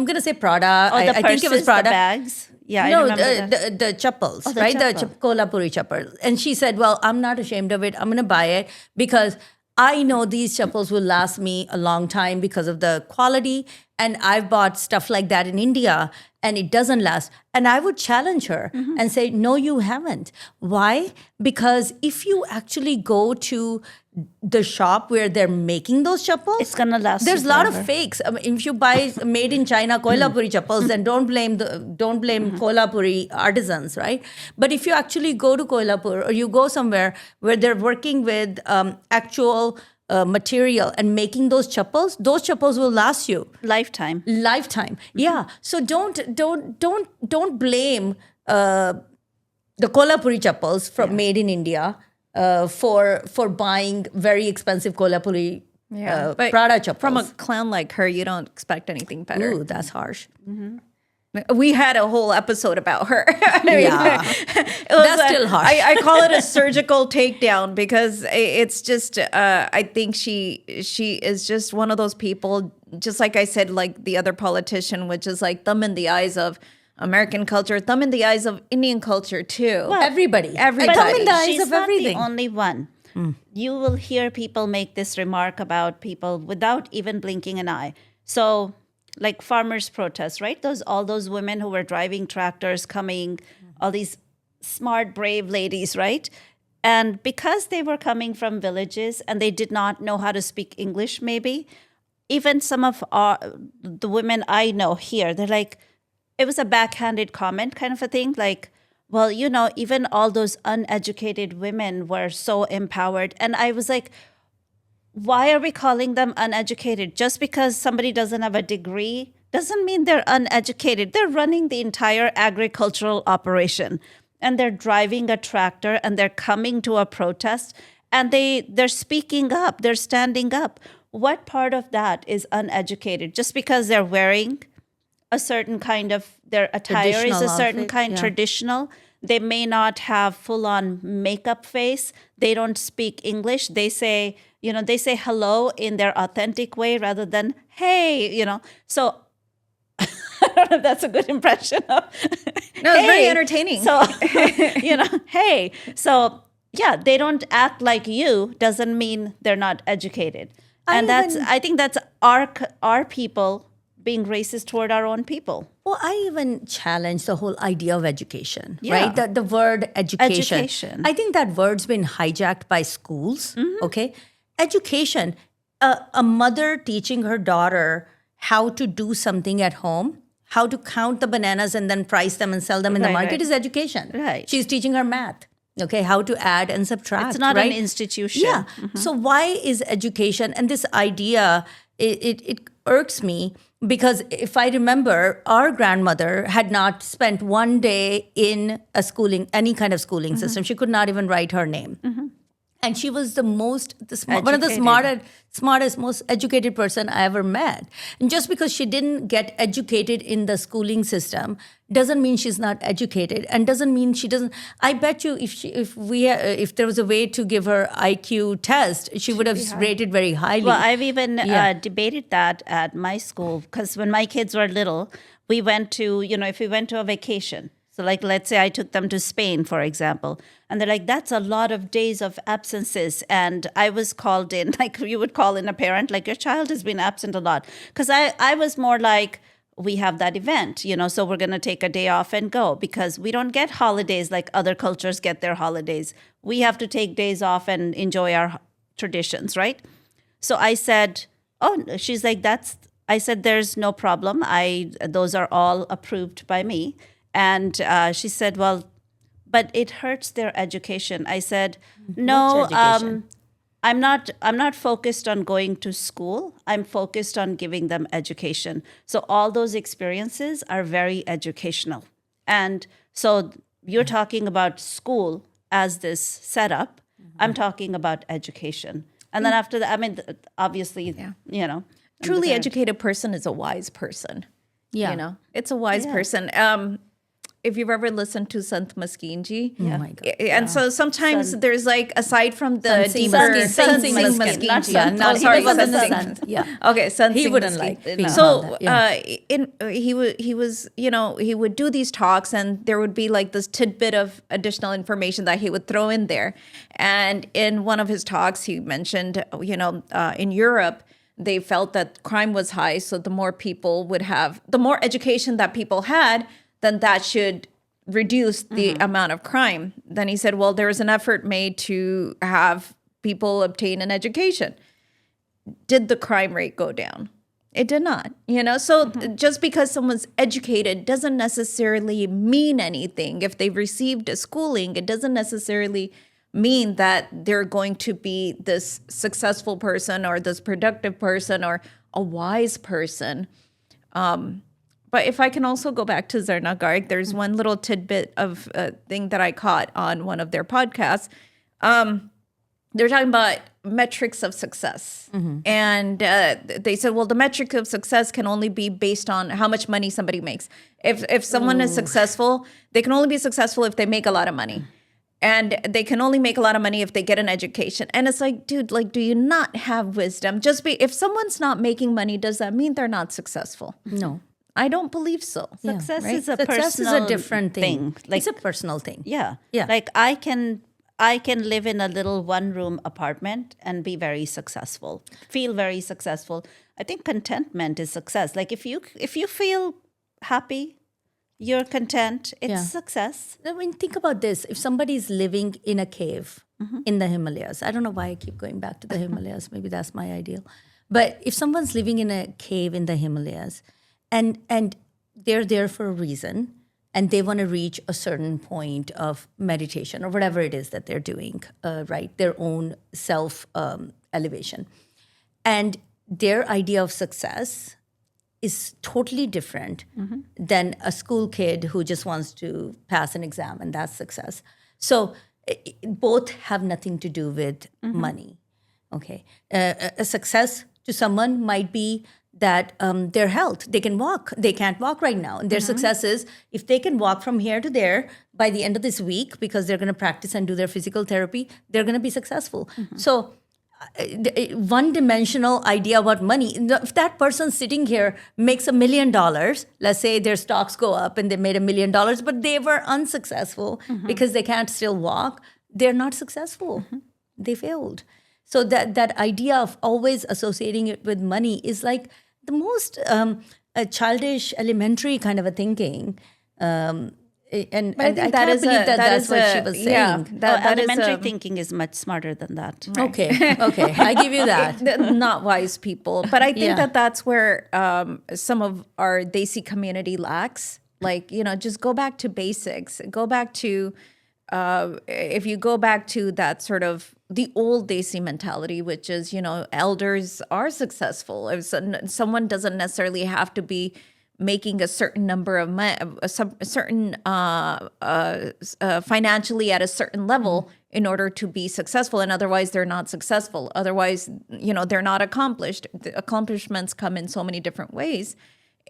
gonna say Prada. Oh, the I think it was purses, Prada. the bags. Yeah, I No, remember that. the chappals, the right? chappal. The Kolhapuri chappals. And she said, well, I'm not ashamed of it. I'm going to buy it because I know these chappals will last me a long time because of the quality. And I've bought stuff like that in India and it doesn't last. And I would challenge her and say, no, you haven't. Why? Because if you actually go to the shop where they're making those chappals, It's gonna last There's you a lot of forever. fakes. I mean, if you buy made in China Kolhapuri chappals, then don't blame Kolhapuri artisans, right? But if you actually go to Kolhapur or you go somewhere where they're working with actual material and making those chappals will last you Lifetime. lifetime. Yeah. So don't blame the Kolhapuri chappals from made in India for buying very expensive Kolhapuri But Prada chappals. from a clown like her, you don't expect anything better. Ooh, that's harsh. We had a whole episode about her. I mean, Yeah. it was That's still harsh. I call it a surgical takedown because it's just. I think she is just one of those people. Just like I said, like the other politician, which is like thumb in the eyes of American culture, thumb in the eyes of Indian culture too. Everybody. Everybody. Thumb in the eyes She's of not everything. the only one. You will hear people make this remark about people without even blinking an eye. So, like farmers' protests, right? All those women who were driving tractors, coming, all these smart, brave ladies, right? And because they were coming from villages and they did not know how to speak English, maybe even some of the women I know here, they're like, it was a backhanded comment kind of a thing, like, well, even all those uneducated women were so empowered. And I was like, why are we calling them uneducated? Just because somebody doesn't have a degree doesn't mean they're uneducated. They're running the entire agricultural operation and they're driving a tractor and they're coming to a protest and they're speaking up, they're standing up. What part of that is uneducated? Just because they're wearing a certain kind of, their attire is a Traditional certain outfit, kind, yeah. traditional. They may not have full-on makeup face. They don't speak English. They say hello in their authentic way rather than hey, So I don't know if that's a good impression of. No, it's very entertaining. So hey. So yeah, they don't act like you. Doesn't mean they're not educated. And I think that's our people being racist toward our own people. Well, I even challenge the whole idea of education, Yeah. right? The word education. Education. I think that word's been hijacked by schools, okay? Education, a mother teaching her daughter how to do something at home, how to count the bananas and then price them and sell them in the Right, market right. is education. Right. She's teaching her math, okay? How to add and subtract, It's not right? an institution. Yeah. So why is education and this idea, it irks me because if I remember, our grandmother had not spent one day in any kind of schooling system. She could not even write her name. And she was one of the smartest, most educated person I ever met. And just because she didn't get educated in the schooling system doesn't mean she's not educated, and doesn't mean she doesn't. I bet you if there was a way to give her IQ test, she would have rated very highly. Well, I've even debated that at my school because when my kids were little, we went to, if we went to a vacation. So like, let's say I took them to Spain, for example, and they're like, that's a lot of days of absences. And I was called in, like you would call in a parent, like your child has been absent a lot. Because I was more like, we have that event, so we're going to take a day off and go because we don't get holidays like other cultures get their holidays. We have to take days off and enjoy our traditions, right? So I said, she's like, I said, there's no problem. Those are all approved by me. And she said, well, but it hurts their education. I said, no, education? I'm not focused on going to school. I'm focused on giving them education. So all those experiences are very educational. And so you're talking about school as this setup. I'm talking about education. And then after that, I mean, obviously, you know. Truly educated person is a wise person. Yeah. You know, it's a wise person. If you've ever listened to Sant Maskin Ji. Oh my God. And so sometimes there's like, aside from the Singh deeper Maskin. Sant Singh Singh Maskin. Maskin Not Ji. Sant. Oh, sorry, He wasn't Sant a Singh. Sant. Yeah. Okay, Sant He Singh wouldn't Maskin. like being So called that. Yeah. he was, you know, he would do these talks and there would be like this tidbit of additional information that he would throw in there. And in one of his talks, he mentioned, you know, in Europe, they felt that crime was high. So the more people would have, the more education that people had, then that should reduce the amount of crime. Then he said, well, there was an effort made to have people obtain an education. Did the crime rate go down? It did not, you know? So just because someone's educated doesn't necessarily mean anything. If they've received a schooling, it doesn't necessarily mean that they're going to be this successful person or this productive person or a wise person. But if I can also go back to Zarna Garg, there's one little tidbit of thing that I caught on one of their podcasts. They're talking about metrics of success. And they said, well, the metric of success can only be based on how much money somebody makes. If someone is successful, they can only be successful if they make a lot of money. And they can only make a lot of money if they get an education. And it's like, dude, like, do you not have wisdom? If someone's not making money, does that mean they're not successful? No. I don't believe so. Success Right? is a Success is personal a different thing. Like, It's a personal thing. yeah. Yeah. Like I can live in a little one-room apartment and be very successful, feel very successful. I think contentment is success. Like if you feel happy, you're content, it's success. I mean, think about this. If somebody is living in a cave in the Himalayas, I don't know why I keep going back to the Himalayas. Maybe that's my ideal. But if someone's living in a cave in the Himalayas and they're there for a reason and they want to reach a certain point of meditation or whatever it is that they're doing, right? Their own self elevation. And their idea of success is totally different than a school kid who just wants to pass an exam and that's success. So both have nothing to do with money. Okay. A success to someone might be that their health, they can walk. They can't walk right now. And their success is if they can walk from here to there by the end of this week because they're going to practice and do their physical therapy, they're going to be successful. So one-dimensional idea about money. If that person sitting here makes $1 million, let's say their stocks go up and they made $1 million, but they were unsuccessful because they can't still walk, they're not successful. They failed. So that idea of always associating it with money is like the most childish, elementary kind of a thinking. And I can't believe that's what she was saying. Yeah, that elementary thinking is much smarter than that. Okay, I give you that. Not wise people. But I think that's where some of our Desi community lacks. Like, you know, just go back to basics. Go back to, if you go back to that sort of the old Desi mentality, which is, you know, elders are successful. If someone doesn't necessarily have to be making a certain number of financially at a certain level in order to be successful, and otherwise they're not successful. Otherwise, you know, they're not accomplished. The accomplishments come in so many different ways,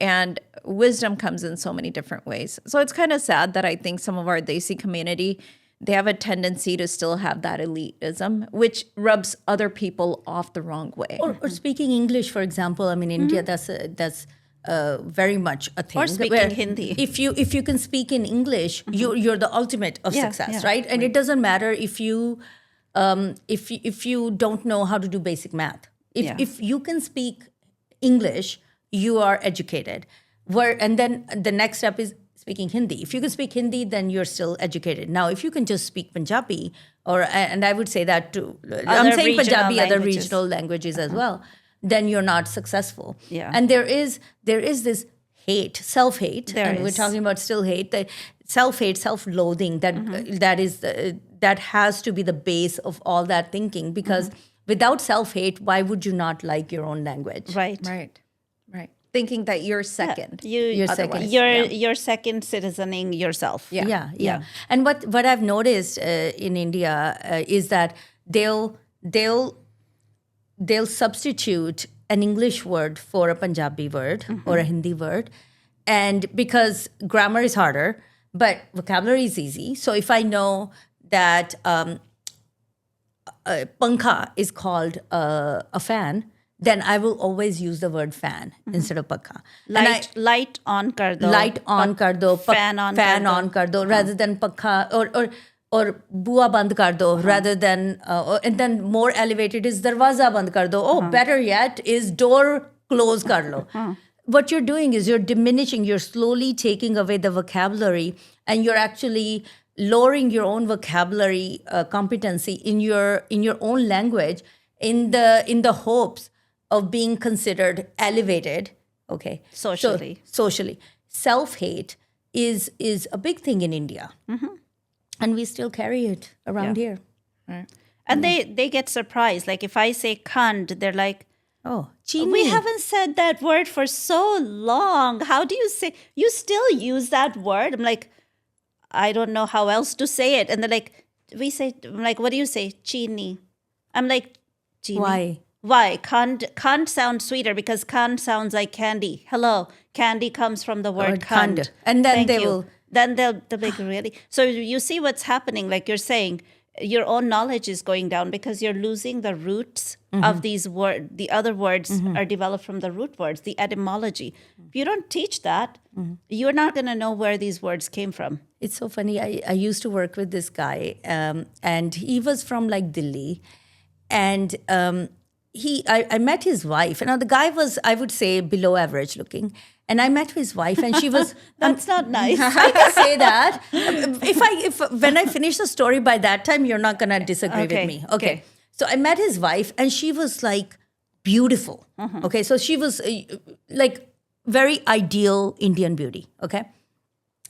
and wisdom comes in so many different ways. So it's kind of sad that I think some of our Desi community, they have a tendency to still have that elitism, which rubs other people off the wrong way. Or speaking English, for example. I mean, India, that's very much a thing. Or speaking Hindi. If you can speak in English, you're the ultimate of success, right? And it doesn't matter if you don't know how to do basic math. If you can speak English, you are educated. And then the next step is speaking Hindi. If you can speak Hindi, then you're still educated. Now, if you can just speak Punjabi, and I would say that too. I'm saying Punjabi, other regional languages as well, then you're not successful. Yeah. And there is this hate, self-hate, and we're talking about still hate, the self-hate, self-loathing that has to be the base of all that thinking, because without self-hate, why would you not like your own language? Right. Right. Thinking that you're second. You're second. You're second citizening yourself. Yeah. And what I've noticed in India is that they'll substitute an English word for a Punjabi word or a Hindi word, and because grammar is harder, but vocabulary is easy. So if I know that pankha is called a fan, then I will always use the word fan instead of pakha. Light on kar do. Light on kar do, fan on kar do, rather than pakha or bua band kar do, rather than and then more elevated is darwaza band kar do. Oh, better yet is door close kar lo. What you're doing is you're diminishing, you're slowly taking away the vocabulary, and you're actually lowering your own vocabulary competency in your own language in the hopes of being considered elevated, okay? Socially. Socially. Self-hate is a big thing in India. And we still carry it around here. And they get surprised. Like if I say khand, they're like, oh, we haven't said that word for so long. How do you say, you still use that word? I'm like, I don't know how else to say it. And they're like, I'm like, what do you say? Chini. I'm like, chini. Why? Khand sounds sweeter because khand sounds like candy. Hello. Candy comes from the word khand. And then will... Then they'll be like, really? So you see what's happening. Like you're saying, your own knowledge is going down because you're losing the roots of these words. The other words are developed from the root words, the etymology. If you don't teach that, you're not going to know where these words came from. It's so funny. I used to work with this guy, and he was from like Delhi. And I met his wife. Now, the guy was, I would say, below average looking. And I met his wife, and she was... That's not nice. I can say that. When I finish the story, by that time, you're not going to disagree with me. Okay. So I met his wife, and she was like beautiful. Okay. So she was like very ideal Indian beauty. Okay.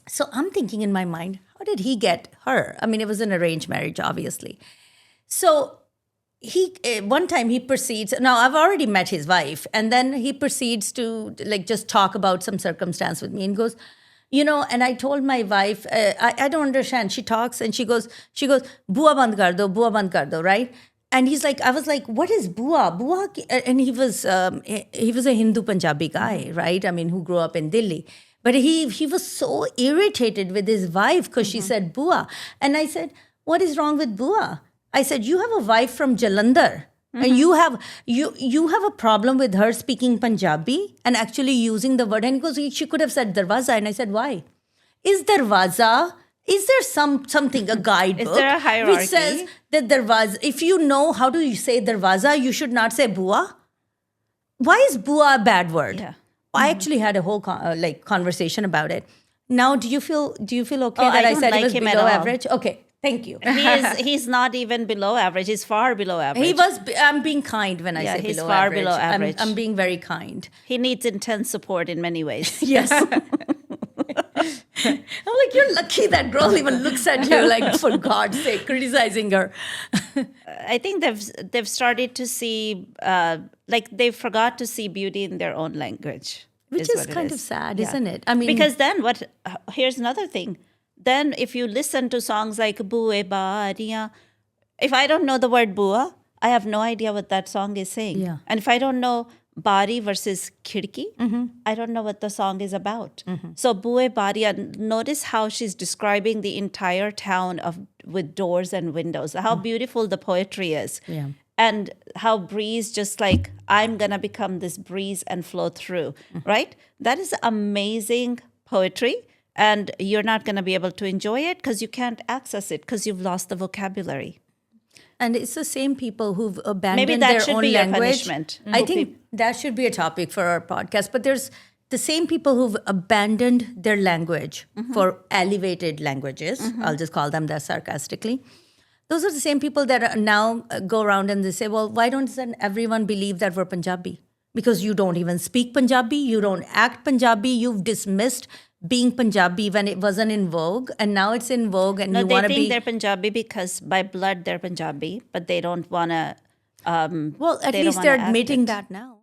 So I'm thinking in my mind, how did he get her? I mean, it was an arranged marriage, obviously. So one time he proceeds, now I've already met his wife, and then he proceeds to like just talk about some circumstance with me and goes, and I told my wife, I don't understand. She talks and she goes, bua band kar do, right? And he's like, I was like, what is bua? Bua? And he was a Hindu Punjabi guy, right? I mean, who grew up in Delhi. But he was so irritated with his wife because she said bua. And I said, what is wrong with bua? I said, you have a wife from Jalandhar, and you have a problem with her speaking Punjabi and actually using the word. And he goes, she could have said darwaza. And I said, why? Is there something, a guidebook? Is there a hierarchy? Which says that darwaza, if you know how to say darwaza, you should not say bua. Why is bua a bad word? Yeah. I actually had a whole conversation about it. Now, do you feel okay that I said like it was him below at all. average? Okay. Thank you. He's not even below average. He's far below average. I'm being kind when I say he's below far average. below average. I'm being very kind. He needs intense support in many ways. Yes. I'm like, you're lucky that girl even looks at you like, for God's sake, criticizing her. I think they've started to see, they forgot to see beauty in their own language. Which is kind of sad, isn't it? I mean, because then here's another thing. Then if you listen to songs like Bue Badiya, if I don't know the word bua, I have no idea what that song is saying. Yeah. And if I don't know bari versus khidki, I don't know what the song is about. So Bue Badiya, notice how she's describing the entire town with doors and windows, how beautiful the poetry is. Yeah. And how breeze just like, I'm going to become this breeze and flow through, right? That is amazing poetry. And you're not going to be able to enjoy it because you can't access it because you've lost the vocabulary. And it's the same people who've abandoned that their should own be your language. punishment. I think that should be a topic for our podcast. But there's the same people who've abandoned their language for elevated languages. I'll just call them that sarcastically. Those are the same people that are now go around and they say, well, why don't everyone believe that we're Punjabi? Because you don't even speak Punjabi, you don't act Punjabi, you've dismissed being Punjabi when it wasn't in vogue, and now it's in vogue, and No, you want to they be... think they're Punjabi because by blood they're Punjabi, but they don't want to Well, at they don't least wanna they're act admitting it. that now.